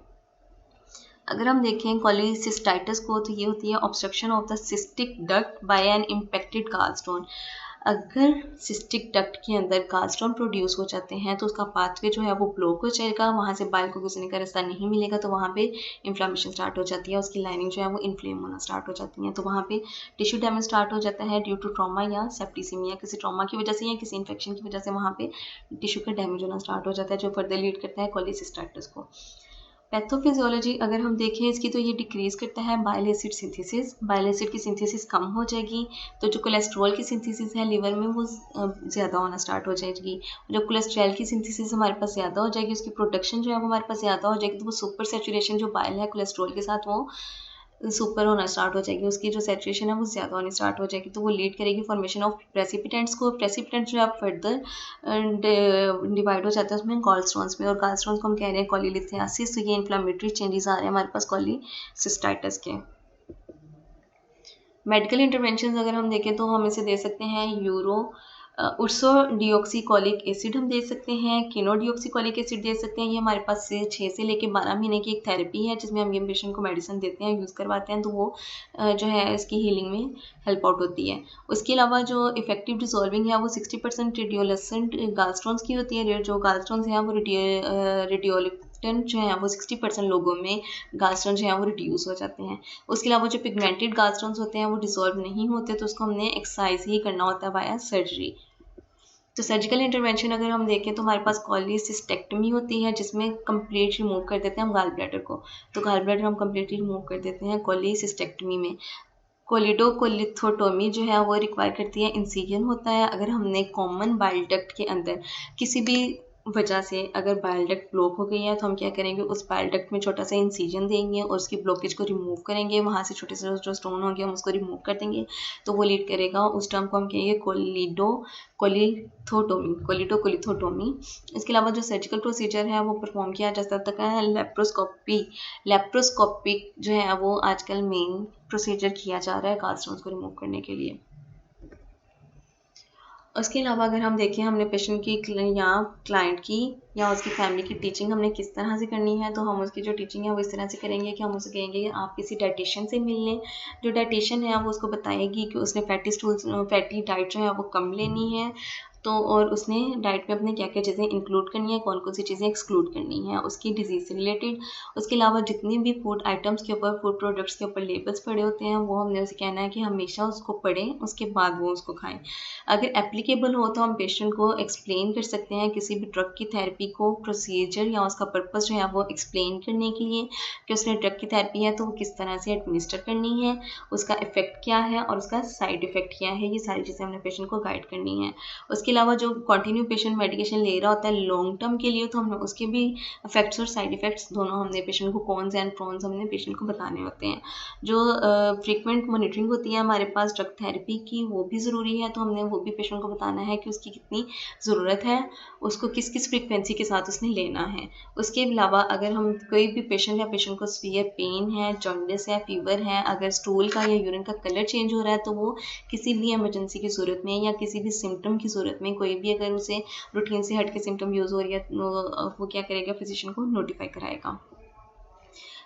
अगर हम देखें कोलेसिस्टाइटिस को, तो ये होती है obstruction of the cystic duct by an impacted gallstone. अगर सिस्टिक डक्ट के अंदर गॉलस्टोन प्रोड्यूस हो जाते हैं तो उसका पाथवे जो है वो ब्लॉक हो जाएगा, वहाँ से बाइल को गुजरने का रास्ता नहीं मिलेगा, तो वहाँ पे इन्फ्लामेशन स्टार्ट हो जाती है, उसकी लाइनिंग जो है वो इन्फ्लेम होना स्टार्ट हो जाती है, तो वहाँ पे टिश्यू डैमेज स्टार्ट हो जाता है ड्यू टू ट्रॉमा या सेप्टिसीमिया, किसी ट्रॉमा की वजह से या किसी इन्फेक्शन की वजह से वहाँ पे टिश्यू का डैमेज होना स्टार्ट हो जाता है, जो फर्दर लीड करता है कोलेसिस्टाइटिस को। पैथोफिजियोलॉजी अगर हम देखें इसकी, तो ये डिक्रीज करता है bile acid synthesis, bile acid की सिंथेसिस कम हो जाएगी, तो जो कोलेस्ट्रॉल की सिंथेसिस है लीवर में वो ज़्यादा होना स्टार्ट हो जाएगी, जब कोलेस्ट्रॉल की सिंथेसिस हमारे पास ज़्यादा हो जाएगी, उसकी प्रोडक्शन जो है वो हमारे पास ज़्यादा हो जाएगी, तो वो सुपर सेचुरेशन जो बाइल है कोलेस्ट्रॉल के साथ वो सुपर होना स्टार्ट हो जाएगी, उसकी जो सैचुरेशन है वो ज़्यादा होनी स्टार्ट हो जाएगी, तो वो लीड करेगी फॉर्मेशन ऑफ प्रेसिपिटेंट्स को। प्रेसिपिटेंट्स जो है फर्दर डिवाइड हो जाता है उसमें गॉलस्टोन्स में, और गॉलस्टोन्स को हम कह रहे हैं कोलेलिथियासिस, तो ये इन्फ्लामेटरी चेंजेस आ रहे हैं हमारे पास कोलेसिस्टाइटिस के। मेडिकल इंटरवेंशन अगर हम देखें तो हम इसे दे सकते हैं उर्सो डिऑक्सीकोलिक एसिड हम दे सकते हैं, किनोडियोक्सीकोलिक एसिड दे सकते हैं। ये हमारे पास 6 से लेकर 12 महीने की एक थेरेपी है जिसमें हम ये पेशेंट को मेडिसिन देते हैं, यूज़ करवाते हैं, तो वो जो है इसकी हीलिंग में हेल्प आउट होती है। उसके अलावा जो इफेक्टिव डिसॉल्विंग है वो 60% रेडियोलेसेंट गॉलस्टोन्स की होती है। जो गॉलस्टोन्स हैं वो रेडियोलेक्टेंट जो है वो 60% लोगों में गॉलस्टोन जो है वो रिड्यूस हो जाते हैं। उसके अलावा जो पिगमेंटेड गॉलस्टोन्स होते हैं वो डिसॉल्व नहीं होते, तो उसको हमने एक्सरसाइज ही करना होता है बाय सर्जरी। तो सर्जिकल इंटरवेंशन अगर हम देखें तो हमारे पास कोलेसिस्टेक्टमी होती है जिसमें कंप्लीट रिमूव कर देते हैं हम गॉल ब्लैडर को, तो गॉल ब्लैडर हम कंप्लीटली रिमूव कर देते हैं कोलेसिस्टेक्टमी में। कोलिडोकोलिथोटोमी जो है वो रिक्वायर करती है इंसिजन होता है। अगर हमने कॉमन बाइल डक्ट के अंदर किसी भी वजह से अगर बाइल डक्ट ब्लॉक हो गई है तो हम क्या करेंगे, उस बाइल डक्ट में छोटा सा इंसिजन देंगे और उसकी ब्लॉकेज को रिमूव करेंगे, वहाँ से छोटे से जो स्टोन होंगे हम उसको रिमूव कर देंगे, तो वो लीड करेगा, उस टर्म को हम कहेंगे कोलिडोकोलिथोटोमी। इसके अलावा जो सर्जिकल प्रोसीजर है वो परफॉर्म किया जा सकता है लेप्रोस्कोपिक जो है वो आजकल मेन प्रोसीजर किया जा रहा है गॉलस्टोन्स को रिमूव करने के लिए। उसके अलावा अगर हम देखें हमने पेशेंट की या क्लाइंट की या उसकी फैमिली की टीचिंग हमने किस तरह से करनी है, तो हम उसकी जो टीचिंग है वो इस तरह से करेंगे कि हम उसे कहेंगे कि आप किसी डाइटिशियन से मिल लें। जो डाइटिशियन है वो उसको बताएगी कि उसने फैटी डाइट जो है वो कम लेनी है, तो और उसने डाइट में अपने क्या क्या चीज़ें इंक्लूड करनी है, कौन कौन सी चीज़ें एक्सक्लूड करनी है उसकी डिजीज़ से रिलेटेड। उसके अलावा जितने भी फूड आइटम्स के ऊपर, फूड प्रोडक्ट्स के ऊपर लेबल्स पड़े होते हैं वो हमने उसे कहना है कि हमेशा उसको पढ़ें, उसके बाद वो उसको खाएं। अगर एप्लीकेबल हो तो हम पेशेंट को एक्सप्लेन कर सकते हैं किसी भी ड्रग की थेरेपी को, प्रोसीजर या उसका पर्पस जो है वो एक्सप्लेन करने के लिए कि उसने ड्रग की थेरेपी है तो वो किस तरह से एडमिनिस्टर करनी है, उसका इफेक्ट क्या है और उसका साइड इफेक्ट क्या है, ये सारी चीज़ें हमने पेशेंट को गाइड करनी है। उसके अलावा जो कंटिन्यू पेशेंट मेडिकेशन ले रहा होता है लॉन्ग टर्म के लिए, तो हमने उसके भी इफेक्ट्स और साइड इफेक्ट्स दोनों हमने पेशेंट को कॉन्स एंड प्रॉन्स हमने पेशेंट को बताने होते हैं। जो फ्रीक्वेंट मॉनिटरिंग होती है हमारे पास ड्रग थेरेपी की, वो भी ज़रूरी है, तो हमने वो भी पेशेंट को बताना है कि उसकी कितनी ज़रूरत है, उसको किस किस फ्रीक्वेंसी के साथ उसने लेना है। उसके अलावा अगर हम कोई भी पेशेंट या पेशेंट को सीवियर पेन है, जॉन्डिस है, फीवर है, अगर स्टूल का या यूरिन का कलर चेंज हो रहा है, तो वो किसी भी इमरजेंसी की सूरत में या किसी भी सिम्टम की सूरत में कोई भी अगर उसे रूटीन से हट के सिम्टम यूज़ हो रही है, वो क्या करेगा, फिजिशियन को नोटिफाई कराएगा।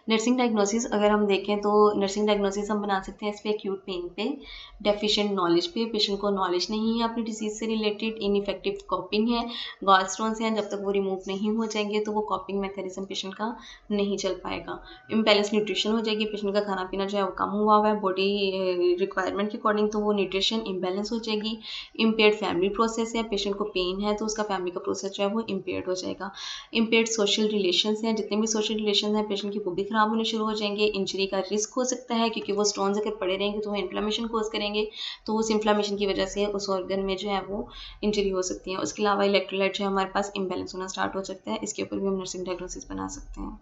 नर्सिंग डायग्नोसिस अगर हम देखें तो नर्सिंग डायग्नोसिस हम बना सकते हैं इस पे एक्यूट पेन पे, डेफिशिएंट नॉलेज पे, पेशेंट को नॉलेज नहीं है अपनी डिजीज से रिलेटेड, इनइफेक्टिव कॉपिंग है, गॉलस्टोन्स हैं, जब तक वो रिमूव नहीं हो जाएंगे तो वो कॉपिंग मैकेनिज्म पेशेंट का नहीं चल पाएगा। इम्बैलेंस न्यूट्रिशन हो जाएगी, पेशेंट का खाना पीना जो है वो कम हुआ हुआ है बॉडी रिक्वायरमेंट के अकॉर्डिंग, तो वो न्यूट्रिशन इम्बैलेंस हो जाएगी। इम्पेयर्ड फैमिली प्रोसेस है, पेशेंट को पेन है तो उसका फैमिली का प्रोसेस जो है वो इम्पेयर्ड हो जाएगा। इम्पेयर्ड सोशल रिलेशंस हैं, जितने भी सोशल रिलेशन हैं पेशेंट की वो भी खराब होने शुरू हो जाएंगे। इंजरी का रिस्क हो सकता है क्योंकि वो स्टोन्स अगर पड़े रहेंगे तो वो इन्फ्लामेशन कोज करेंगे, तो उस इन्फ्लामेशन की वजह से उस ऑर्गन में जो है वो इंजरी हो सकती है। उसके अलावा इलेक्ट्रोलाइट जो है हमारे पास इम्बैलेंस होना स्टार्ट हो सकता है, इसके ऊपर भी हम नर्सिंग डायग्नोसिस बना सकते हैं।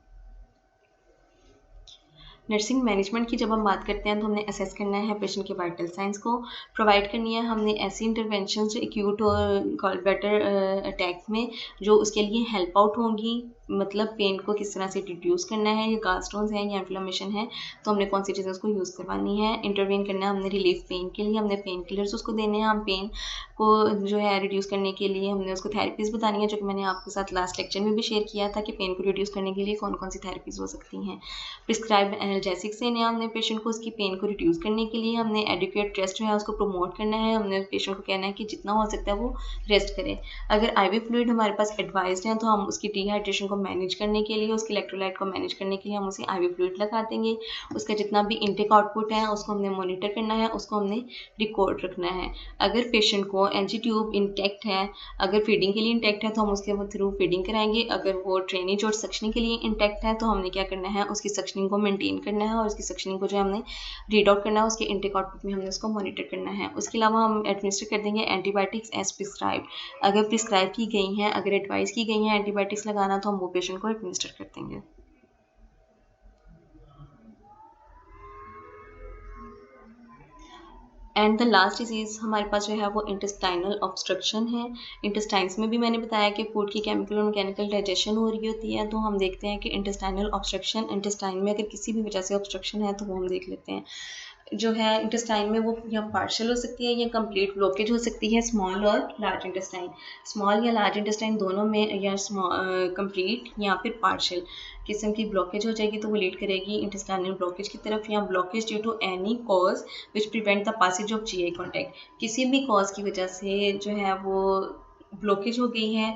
नर्सिंग मैनेजमेंट की जब हम बात करते हैं तो हमने असेस करना है पेशेंट के वाइटल साइंस को, प्रोवाइड करनी है हमने ऐसी इंटरवेंशन जो एक्यूट और गॉल ब्लैडर अटैक में जो उसके लिए हेल्प आउट होंगी, मतलब पेन को किस तरह से रिड्यूस करना है, या गॉलस्टोन्स हैं या इन्फ्लेमेशन है तो हमने कौन सी चीज़ें उसको यूज़ करवानी है। इंटरवेन करना है हमने रिलीफ पेन के लिए, हमने पेन किलर्स उसको देने हैं, हम पेन को जो है रिड्यूस करने के लिए हमने उसको थेरेपीज़ बतानी है, जो कि मैंने आपके साथ लास्ट लेक्चर में भी शेयर किया था कि पेन को रिड्यूस करने के लिए कौन कौन सी थेरेपीज़ हो सकती हैं। प्रिस्क्राइब एनाल्जेसिक्स देने हैं हमने पेशेंट को उसकी पेन को रिड्यूस करने के लिए, हमने एडिक्वेट रेस्ट जो है उसको प्रमोट करना है, हमने पेशेंट को कहना है कि जितना हो सकता है वो रेस्ट करे। अगर आईवी फ्लूइड हमारे पास एडवाइज्ड है तो हम उसकी डिहाइड्रेशन को मैनेज करने के लिए, उसके इलेक्ट्रोलाइट को मैनेज करने के लिए हम उसे आईवी फ्लूइड लगा देंगे। उसका जितना भी इनटेक आउटपुट है उसको हमने मॉनिटर करना है, उसको हमने रिकॉर्ड रखना है। अगर पेशेंट को एनजी ट्यूब इंटैक्ट है, अगर फीडिंग के लिए इंटैक्ट है तो हम उसके थ्रू फीडिंग कराएंगे। अगर वो ड्रेनेज और सक्शनिंग के लिए इंटैक्ट है तो हमने क्या करना है, उसकी सक्शनिंग को मेंटेन करना है और उसकी सक्शनिंग को जो हमने रीड आउट करना है, उसके इनटेक आउटपुट में हमने उसको मॉनिटर करना है। उसके अलावा हम एडमिनिस्टर कर देंगे एंटीबायोटिक्स एज प्रिस्क्राइब्ड। अगर प्रिस्क्राइब की गई हैं, अगर एडवाइस की गई हैं एंटीबायोटिक्स लगाना तो हम वो पेशेंट को एडमिनिस्टर कर देंगे। एंड द लास्ट डिजीज़ हमारे पास जो है वो इंटेस्टाइनल ऑब्स्ट्रक्शन है। इंटेस्टाइन्स में भी मैंने बताया कि फूड की केमिकल और मैकेनिकल डाइजेशन हो रही होती है, तो हम देखते हैं कि इंटेस्टाइनल ऑब्स्ट्रक्शन, इंटेस्टाइन में अगर किसी भी वजह से ऑब्स्ट्रक्शन है तो वो हम देख लेते हैं। जो है इंटेस्टाइन में वो या पार्शियल हो सकती है या कंप्लीट ब्लॉकेज हो सकती है, स्मॉल और लार्ज इंटेस्टाइन, स्मॉल या लार्ज इंटेस्टाइन दोनों में, या कंप्लीट या फिर पार्शियल किस्म की ब्लॉकेज हो जाएगी तो वो लीड करेगी इंटेस्टाइनल ब्लॉकेज की तरफ, या blockage due to any cause which prevent the passage of GI contact. किसी भी कॉज की वजह से जो है वो ब्लॉकेज हो गई है,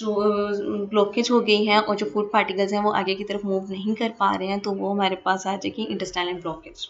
ब्लॉकेज हो गई है और जो फूड पार्टिकल्स हैं वो आगे की तरफ मूव नहीं कर पा रहे हैं, तो वो हमारे पास आ जाएगी इंटेस्टाइनल ब्लॉकेज।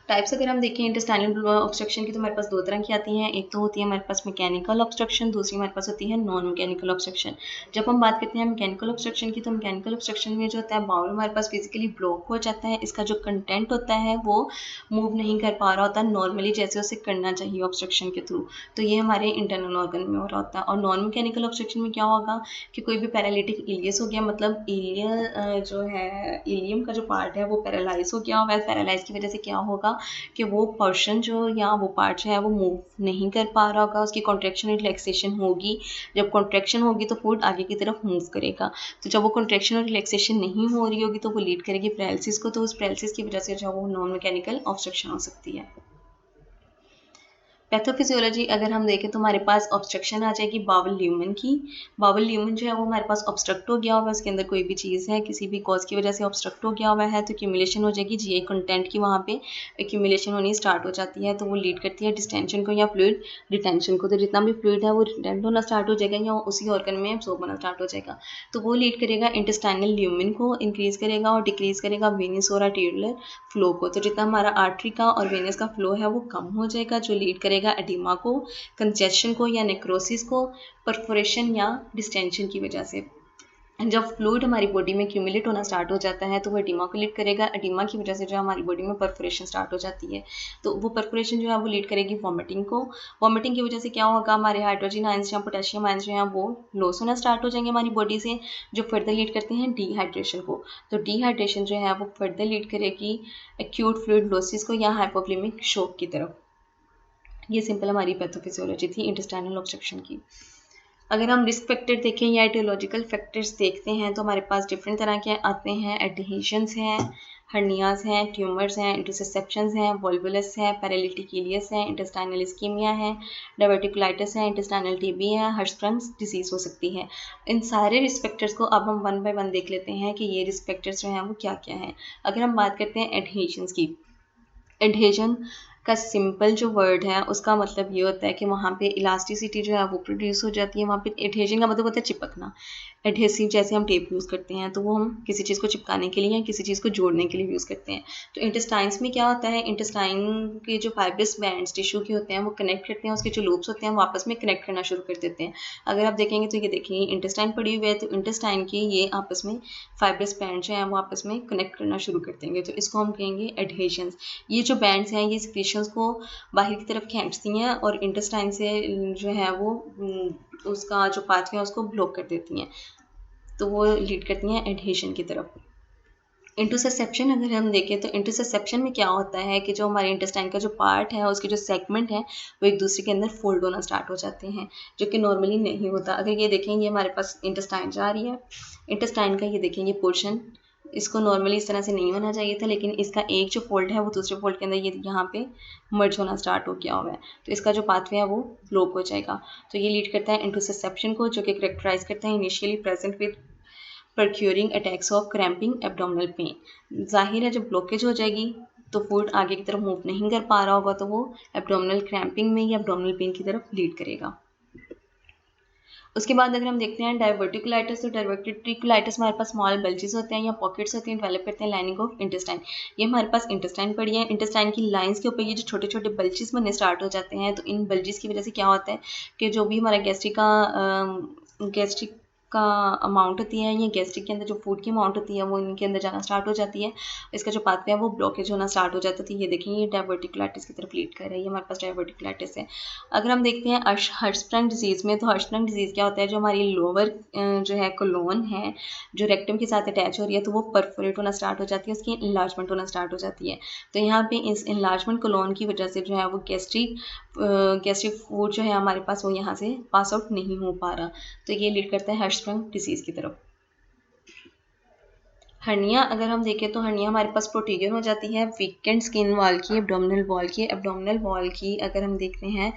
टाइप्स अगर हम देखें इंटेस्टाइनल ऑब्स्ट्रक्शन की तो हमारे पास दो तरह की आती हैं। एक तो होती है हमारे पास मैकेनिकल ऑब्स्ट्रक्शन, दूसरी हमारे पास होती है नॉन मैकेनिकल ऑब्स्ट्रक्शन। जब हम बात करते हैं मैकेनिकल ऑब्स्ट्रक्शन की तो मैकेनिकल ऑब्स्ट्रक्शन में जो होता है बाउल हमारे पास फिजिकली ब्लॉक हो जाता है, इसका जो कंटेंट होता है वो मूव नहीं कर पा रहा होता नॉर्मली जैसे उसे करना चाहिए ऑब्स्ट्रक्शन के थ्रू, तो ये हमारे इंटरनल ऑर्गन में हो रहा होता है। और नॉन मैकेनिकल ऑब्स्ट्रक्शन में क्या होगा कि कोई भी पैरालिटिक इलियस हो गया, मतलब इलियल जो है इलियम का जो पार्ट है वो पैरालाइज हो गया होगा, पैरालाइज की वजह से क्या होगा कि वो पर्सन जो या वो पार्ट जो है वो मूव नहीं कर पा रहा होगा, उसकी कॉन्ट्रैक्शन और रिलैक्सेशन होगी। जब कॉन्ट्रैक्शन होगी तो फूड आगे की तरफ मूव करेगा, तो जब वो कॉन्ट्रैक्शन और रिलैक्सेशन नहीं हो रही होगी तो वो लीड करेगी पैरालिसिस को, तो उस पैरालिसिस की वजह से जो वो नॉन मैकेनिकल ऑब्स्ट्रक्शन हो सकती है। पैथोफिजियोलॉजी अगर हम देखें तो हमारे पास ऑब्स्ट्रक्शन आ जाएगी बावल ल्यूमन की। बावल ल्यूमन जो है वो हमारे पास ऑब्स्ट्रक्ट हो गया हुआ है, उसके अंदर कोई भी चीज़ है किसी भी कॉज की वजह से ऑब्स्ट्रक्ट हो गया हुआ है तो एक्यूमुलेशन हो जाएगी, जीआई कंटेंट की वहाँ पे एक्यूमुलेशन होनी स्टार्ट हो जाती है, तो वो लीड करती है डिस्टेंशन को या फ्लूइड रिटेंशन को। तो जितना भी फ्लूइड है वो रिटेंट होना स्टार्ट हो जाएगा या उसी ऑर्गन में एब्सॉर्ब होना स्टार्ट हो जाएगा, तो वो लीड करेगा इंटेस्टाइनल ल्यूमन को इंक्रीज करेगा और डिक्रीज करेगा वेनस और आर्टेरियल फ्लो को। तो जितना हमारा आर्टरी का और वेनस का फ्लो है वो कम हो जाएगा, जो लीड करेगा एडिमा को, कंजेशन को या नेक्रोसिस को, परफोरेशन या डिस्टेंशन की वजह से। जब फ्लूइड हमारी बॉडी में एक्यूमुलेट होना स्टार्ट हो जाता है तो वो एडिमा को लीड करेगा। एडिमा की वजह से जो हमारी बॉडी में परफोरेशन स्टार्ट हो जाती है, तो वो परफोरेशन जो है वो लीड करेगी वॉमिटिंग को। वॉमिटिंग की वजह से क्या होगा, हमारे हाइड्रोजन आयंस या पोटेशियम आयंस जो हैं वो लॉस होना स्टार्ट हो जाएंगे हमारी बॉडी से, जो फर्दर लीड करते हैं डिहाइड्रेशन को। तो डिहाइड्रेशन जो है वो फर्दर लीड करेगी एक्यूट फ्लूइड लॉसिस को या हाइपोवोलेमिक शॉक की तरफ। ये सिंपल हमारी पैथोफिजियोलॉजी थी इंटेस्टाइनल ऑब्स्ट्रक्शन की। अगर हम रिस्क फैक्टर देखें या एटियोलॉजिकल फैक्टर्स देखते हैं तो हमारे पास डिफरेंट तरह के आते हैं। एडहेशंस हैं, हर्नियाज हैं, ट्यूमर्स हैं, इंटरसेप्शंस हैं, वोल्वुलस है, पैरालिटिक इलियस है, इंटेस्टाइनल इस्कीमिया है, डायवर्टिकुलाइटिस है, इंटेस्टाइनल टीबी है, हर्ट्सप्रंग्स डिजीज हो सकती है। इन सारे रिस्क फैक्टर्स को अब हम वन बाय वन देख लेते हैं कि ये रिस्क फैक्टर्स जो हैं वो क्या क्या हैं। अगर हम बात करते हैं एडहेशंस की, एडहेजन का सिंपल जो वर्ड है उसका मतलब ये होता है कि वहाँ पे इलास्टिसिटी जो है वो प्रोड्यूस हो जाती है। वहाँ पे एडहेजन का मतलब होता है चिपकना। एडहेसिव जैसे हम टेप यूज़ करते हैं तो वो हम किसी चीज़ को चिपकाने के लिए या किसी चीज़ को जोड़ने के लिए यूज़ करते हैं। तो इंटेस्टाइन्स में क्या होता है, इंटेस्टाइन के जो फाइब्रस बैंड्स टिश्यू के होते हैं वो कनेक्ट करते हैं, उसके जो लूप्स होते हैं वो आपस में कनेक्ट करना शुरू कर देते हैं। अगर आप देखेंगे तो ये देखिए इंटेस्टाइन पड़ी हुई है, तो इंटेस्टाइन के ये आपस में फाइब्रस बैंड जो हैं वो आपस में कनेक्ट करना शुरू कर देंगे, तो इसको हम कहेंगे एडहेशंस। ये जो बैंड्स हैं ये सिक्रीशंस को बाहर की तरफ खींचती हैं और इंटेस्टाइन से जो है वो उसका जो पाथवे है उसको ब्लॉक कर देती हैं, तो वो लीड करती हैं एडहेशन की तरफ। इंटरसेप्शन अगर हम देखें तो इंटरसेप्शन में क्या होता है कि जो हमारे इंटेस्टाइन का जो पार्ट है उसके जो सेगमेंट है वो एक दूसरे के अंदर फोल्ड होना स्टार्ट हो जाते हैं, जो कि नॉर्मली नहीं होता। अगर ये देखें, ये हमारे पास इंटेस्टाइन जा रही है, इंटेस्टाइन का ये देखें ये पोर्शन, इसको नॉर्मली इस तरह से नहीं होना चाहिए था, लेकिन इसका एक जो फोल्ड है वो दूसरे फोल्ड के अंदर ये यहाँ पे मर्ज होना स्टार्ट हो गया हुआ है, तो इसका जो पाथवे है वो ब्लॉक हो जाएगा। तो ये लीड करता है इंटरसेप्शन को, जो कि करेक्टराइज करता है initially present with recurring attacks of cramping abdominal pain. जाहिर है जब ब्लॉकेज हो जाएगी तो फूड आगे की तरफ मूव नहीं कर पा रहा होगा, तो वो एब्डोमिनल क्रैम्पिंग में या एब्डोमिनल पेन की तरफ लीड करेगा। उसके बाद अगर हम देखते हैं डायवर्टिकुलाइटिस, तो डायवर्टिकुलाइटिस हमारे पास स्मॉल बल्जेस होते हैं या पॉकेट्स होते हैं, डेवलप करते हैं लाइनिंग ऑफ इंटेस्टाइन। ये हमारे पास इंटेस्टाइन पड़ी है, इंटेस्टाइन की लाइंस के ऊपर ये जो छोटे छोटे बल्जेस बनने स्टार्ट हो जाते हैं, तो इन बल्जेस की वजह से क्या होता है कि जो भी हमारा गैस्ट्रिक का अमाउंट होती है या गैस्ट्रिक के अंदर जो फूड की अमाउंट होती है वो इनके अंदर जाना स्टार्ट हो जाती है, इसका जो पाथवे है वो ब्लॉकेज होना स्टार्ट हो जाता है। ये देखिए ये डायवर्टिकुलाइटिस की तरफ लीड कर रहा है, ये हमारे पास डायवर्टिकुलाइटिस है। अगर हम देखते हैं हर्ट्सप्रंग डिजीज़ में, तो हर्ट्सप्रंग डिजीज़ क्या होता है, जो हमारी लोअर जो है कोलोन है जो रेक्टम के साथ अटैच हो रही है, तो वो परफोरेट होना स्टार्ट हो जाती है, उसकी इनलार्जमेंट होना स्टार्ट हो जाती है। तो यहाँ पे इस इनलार्जमेंट कोलोन की वजह से जो है वो गैस्ट्रिक फूड जो है हमारे पास वो यहाँ से पास आउट नहीं हो पा रहा, तो ये लीड करता है हर्ट्सप्रंग डिजीज़ की तरफ। हर्निया अगर हम देखें तो हर्निया हमारे पास प्रोटीगियन हो जाती है वीकेंड स्किन वॉल की, एब्डोमिनल वॉल की। एब्डोमिनल वॉल की अगर हम देखते हैं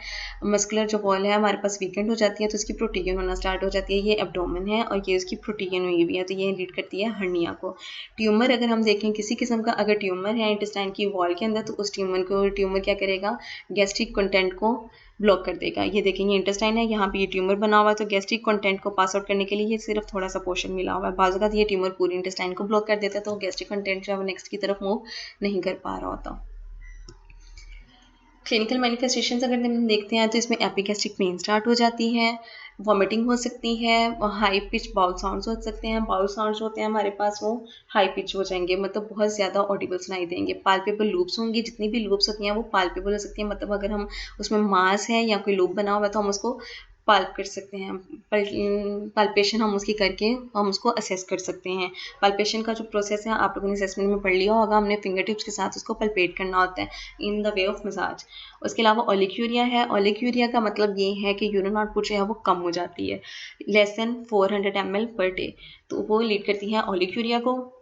मस्कुलर जो वॉल है हमारे पास वीकेंड हो जाती है, तो इसकी प्रोटीगियन होना स्टार्ट हो जाती है। ये एब्डोमिन है और ये उसकी प्रोटीगियन हुई हुई है, तो ये लीड करती है हर्निया को। ट्यूमर अगर हम देखें किसी किस्म का अगर ट्यूमर है इंटेस्टाइन की वॉल के अंदर, तो उस ट्यूमर क्या करेगा, गैस्ट्रिक कंटेंट को ब्लॉक कर देगा। ये देखेंगे इंटेस्टाइन है, यहाँ पे ये ट्यूमर बना हुआ है, तो गैस्ट्रिक कंटेंट को पास आउट करने के लिए ये सिर्फ थोड़ा सा पोर्शन मिला हुआ है। बाज़ वक़्त ये ट्यूमर पूरी इंटेस्टाइन को ब्लॉक कर देता है, तो गैस्ट्रिक कंटेंट जो है वो नेक्स्ट की तरफ मूव नहीं कर पा रहा होता। क्लिनिकल मैनिफेस्टेशंस अगर हम देखते हैं तो इसमें एपिगैस्ट्रिक पेन स्टार्ट हो जाती है, वॉमिटिंग हो सकती है, हाई पिच बाउल साउंड्स हो सकते हैं। बाउल साउंड्स होते हैं हमारे पास वो हाई पिच हो जाएंगे, मतलब बहुत ज़्यादा ऑडिबल सुनाई देंगे। पाल्पेबल लूप्स होंगी, जितनी भी लूप्स होती हैं वो पाल्पेबल हो सकती हैं, मतलब अगर हम उसमें मांस है या कोई लूप बना हुआ है तो हम उसको पाल्प कर सकते हैं। पाल्पेशन हम उसकी करके हम उसको असेस कर सकते हैं। पाल्पेशन का जो प्रोसेस है आप लोगों ने असेसमेंट में पढ़ लिया होगा, हमने फिंगर टिप्स के साथ उसको पल्पेट करना होता है in the way of massage. उसके अलावा ओलिक्यूरिया है, ओलिक्यूरिया का मतलब ये है कि यूरिन आउटपुट जो है वो कम हो जाती है, less than 400 ml per day, तो वो लीड करती है ओलिक्यूरिया को।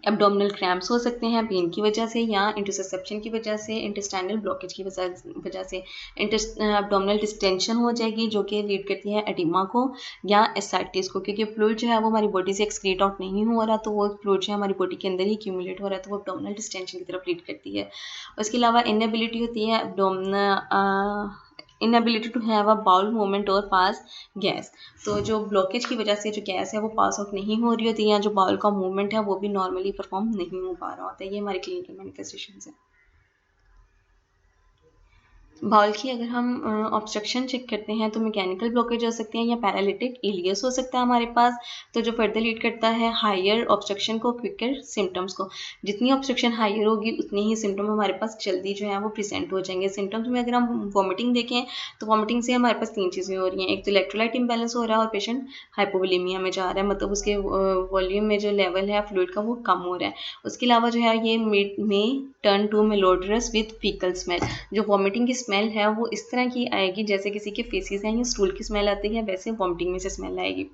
एब्डोमिनल क्रैम्प्स हो सकते हैं पेन की वजह से या इंटरसेप्शन की वजह से, इंटेस्टाइनल ब्लॉकेज की वजह से एब्डोमिनल डिस्टेंशन हो जाएगी, जो कि लीड करती है एडिमा को या एसाइटिस को, क्योंकि फ्लूइड जो है वो हमारी बॉडी से एक्सक्रीट आउट नहीं हो रहा, तो वो फ्लूइड जो है हमारी बॉडी के अंदर ही एक्यूमुलेट हो रहा है, तो वो एब्डोमिनल डिस्टेंशन की तरफ लीड करती है। उसके अलावा इनएबिलिटी होती है inability to have a bowel movement और पास गैस, तो जो ब्लॉकेज की वजह से जो गैस है वो पास आउट नहीं हो रही होती है, या जो बाउल का मूवमेंट है वो भी नॉर्मली परफॉर्म नहीं हो पा रहा होता है। ये हमारी क्लिनिकल मैनिफेस्टेशंस है। बाउल की अगर हम ऑब्स्ट्रक्शन चेक करते हैं तो मैकेनिकल ब्लॉकेज हो सकते हैं या पैरालिटिक इलियस हो सकता है हमारे पास, तो जो फर्दर लीड करता है हायर ऑब्स्ट्रक्शन को, क्विकर सिम्टम्स को। जितनी ऑब्स्ट्रक्शन हायर होगी उतनी ही सिम्टम हमारे पास जल्दी जो है वो प्रेजेंट हो जाएंगे। सिम्टम्स में अगर हम वॉमिटिंग देखें तो वॉमिटिंग से हमारे पास 3 चीज़ें हो रही हैं। एक तो इलेक्ट्रोलाइट इम्बैलेंस हो रहा है और पेशेंट हाइपोवोलेमिया में जा रहा है, मतलब उसके वॉल्यूम में जो लेवल है फ्लूइड का वो कम हो रहा है। उसके अलावा जो है ये में turn to malodorous with fecal smell. जो वॉमिटिंग की स्मेल है वो इस तरह की आएगी जैसे किसी के फेसिस हैं या स्टूल की स्मेल आती है, वैसे वॉमिटिंग में से स्मेल आएगी।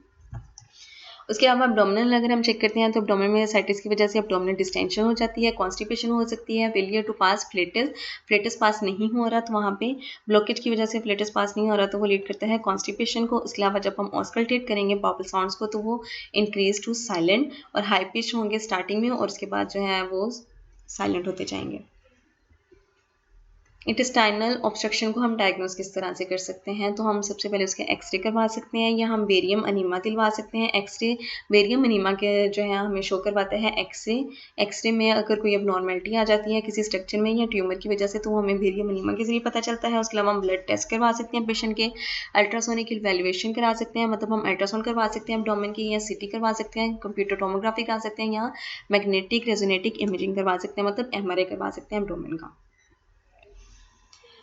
उसके अलावा एब्डोमिनल अगर हम चेक करते हैं तो एब्डोमिनल में साइटिस की वजह से एब्डोमिनल डिस्टेंशन हो जाती है, कॉन्स्टिपेशन हो सकती है, फेलियर टू पास फ्लेटस पास नहीं हो रहा तो वहाँ पे ब्लॉकेज की वजह से फ्लेटस पास नहीं हो रहा तो वो लीड करता है कॉन्स्टिपेशन को। उसके अलावा जब हम ऑस्कल्टेट करेंगे बाउल साउंड्स को तो वो इंक्रीज टू साइलेंट और हाई पिच होंगे स्टार्टिंग में और उसके बाद जो है वो साइलेंट होते जाएंगे। इंटेस्टाइनल ऑब्स्ट्रक्शन को हम डायग्नोस किस तरह से कर सकते हैं, तो हम सबसे पहले उसके एक्सरे करवा सकते हैं या हम बेरियम अनीमा दिलवा सकते हैं। एक्सरे बेरियम अनीमा के जो है हमें शो करवाता है एक्सरे में अगर कोई अबनॉर्मेलिटी आ जाती है किसी स्ट्रक्चर में या ट्यूमर की वजह से तो हमें बेरियम अनीमा के जरिए पता चलता है। उसके अलावा हम ब्लड टेस्ट करवा सकते हैं पेशेंट के, अल्ट्रासोनिक इवैल्यूएशन करा सकते हैं, मतलब हम अल्ट्रासाउंड करवा सकते हैं एब्डोमेन की या सीटी करवा सकते हैं, कंप्यूटर टोमोग्राफी करा सकते हैं या मैग्नेटिक रेजोनेटिक इमेजिंग करवा सकते हैं, मतलब एमआरआई करवा सकते हैं एब्डोमेन का।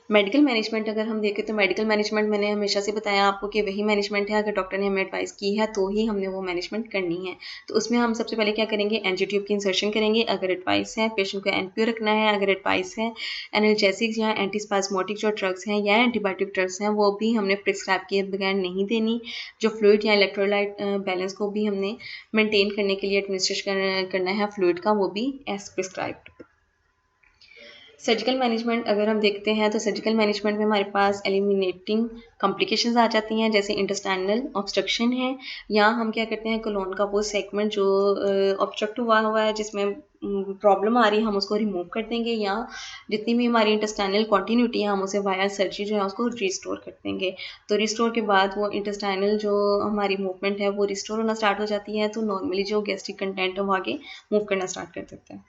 मेडिकल मैनेजमेंट अगर हम देखें तो मेडिकल मैनेजमेंट मैंने हमेशा से बताया आपको कि वही मैनेजमेंट है, अगर डॉक्टर ने हमें एडवाइस की है तो ही हमने वो मैनेजमेंट करनी है। तो उसमें हम सबसे पहले क्या करेंगे, एंजियोट्यूब की इंसर्शन करेंगे अगर एडवाइस है, पेशेंट को एनपीओ रखना है अगर एडवाइस है, एनाल्जेसिक्स या एंटीस्पास्मोटिक जो ड्रग्स हैं या एंटीबायोटिक ड्रग्स हैं वो भी हमने प्रिस्क्राइब किए बगैर नहीं देनी। जो फ्लूइड या इलेक्ट्रोलाइट बैलेंस को भी हमने मेंटेन करने के लिए एडमिनिस्ट्रेशन करना है फ्लूइड का, वो भी एज प्रिस्क्राइब्ड। सर्जिकल मैनेजमेंट अगर हम देखते हैं तो सर्जिकल मैनेजमेंट में हमारे पास एलिमिनेटिंग कॉम्प्लिकेशंस आ जाती हैं जैसे इंटेस्टाइनल ऑब्स्ट्रक्शन है, या हम क्या करते हैं कोलोन का वो सेगमेंट जो ऑब्स्ट्रक्ट हुआ है जिसमें प्रॉब्लम आ रही है हम उसको रिमूव कर देंगे, या जितनी भी हमारी इंटेस्टाइनल कॉन्टिन्यूटी है हम उसे वाया सर्जरी जो है उसको रिस्टोर कर देंगे। तो रिस्टोर के बाद वो इंटेस्टाइनल जो हमारी मूवमेंट है वो रिस्टोर होना स्टार्ट हो जाती है, तो नॉर्मली जो गैस्ट्रिक कंटेंट है वो आगे मूव करना स्टार्ट कर देते हैं।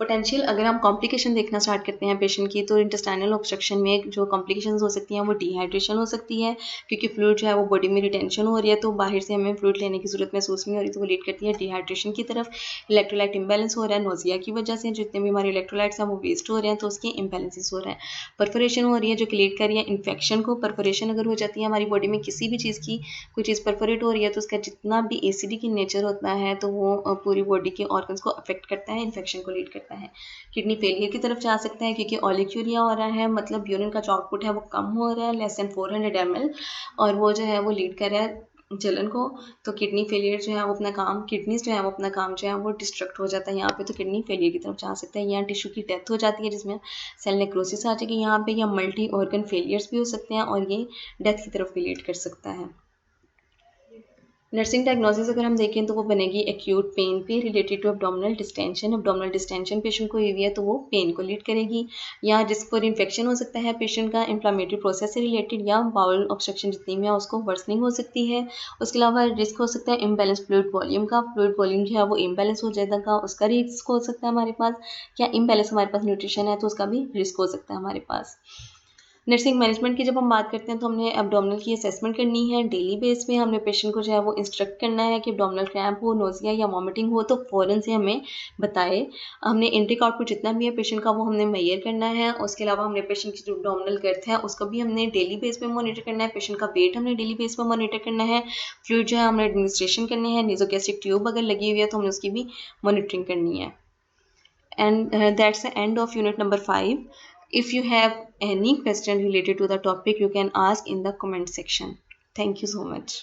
पोटेंशियल अगर हम कॉम्प्लिकेशन देखना स्टार्ट करते हैं पेशेंट की तो इंटेस्टाइनल ऑब्स्ट्रक्शन में जो कॉम्प्लिकेशंस हो सकती हैं वो डिहाइड्रेशन हो सकती है, क्योंकि फ्लूइड जो है वो बॉडी में रिटेंशन हो रही है तो बाहर से हमें फ्लूइड लेने की जरूरत महसूस नहीं हो रही तो वो लीड करती है डिहाइड्रेशन की तरफ। इलेक्ट्रोलाइट इम्बैलेंस हो रहा है नोजिया की वजह से, जितने भी हमारे इलेक्ट्रोलाइट्स हैं वो वेस्ट हो रहे हैं तो उसके इम्बैलेंसेस हो रहा है। परफोरेशन हो रही है जो कि लीड कर रही है इन्फेक्शन को। परफोरेशन अगर हो जाती है हमारी बॉडी में किसी भी चीज़ की कोई चीज़ परफोरेट हो रही है तो उसका जितना भी एसिडिक की नेचर होता है तो वो पूरी बॉडी के ऑर्गन्स को अफेक्ट करता है, इन्फेक्शन को लीड करता है। किडनी फेलियर की तरफ जा सकता है क्योंकि ओलिक्यूरिया हो रहा है, मतलब यूरिन का जो आउटपुट है वो कम हो रहा है लेस देन 400 ml, और वो जो है वो लीड कर रहा है जलन को। तो किडनी फेलियर जो है वो अपना काम, किडनीज जो है वो अपना काम जो है वो डिस्ट्रक्ट हो जाता है यहाँ पे, तो किडनी फेलियर की तरफ जा सकता है। यहाँ टिश्यू की डेथ हो जाती है जिसमें सेल नेक्रोसिस आ जाएगी यहाँ पे, या मल्टी ऑर्गन फेलियर्स भी हो सकते हैं और ये डेथ की तरफ भी लीड कर सकता है। नर्सिंग डायग्नोसिस अगर हम देखें तो वो बनेगी एक्यूट पेन पे related to abdominal distension. Abdominal distension patient को हुई है तो वो पेन को लीड करेगी, या जिस पर इन्फेक्शन हो सकता है पेशेंट का इन्फ्लामेटरी प्रोसेस से रिलेटेड, या बाउल ऑब्स्ट्रक्शन जितनी में है उसको वर्सनिंग हो सकती है। उसके अलावा रिस्क हो सकता है इम्बैलेंस फ्लूइड वॉल्यूम का, फ्लूइड वॉल्यूम जो है वो इम्बैलेंस हो जाएगा उसका रिस्क हो सकता है हमारे पास, या इम्बैलेंस हमारे पास न्यूट्रिशन है तो उसका भी रिस्क हो सकता है हमारे पास। नर्सिंग मैनेजमेंट की जब हम बात करते हैं तो हमने एब्डोमिनल की असेसमेंट करनी है डेली बेस पे। हमने पेशेंट को जो है वो इंस्ट्रक्ट करना है कि एब्डोमिनल क्रैम्प हो, नोजिया या वॉमिटिंग हो तो फ़ौरन से हमें बताए। हमने इनटेक आउटपुट जितना भी है पेशेंट का वो हमने मेजर करना है। उसके अलावा हमने पेशेंट की जो एब्डोमिनल गर्थ है उसको भी हमने डेली बेस पे मॉनिटर करना है। पेशेंट का वेट हमने डेली बेस पे मॉनिटर करना है। फ्लूइड जो है हमने एडमिनिस्ट्रेशन करनी है। नेज़ोगैस्ट्रिक ट्यूब अगर लगी हुई है तो हमने उसकी भी मॉनिटरिंग करनी है। And that's the end of unit number 5. If you have any question related to the topic, you can ask in the comment section. Thank you so much.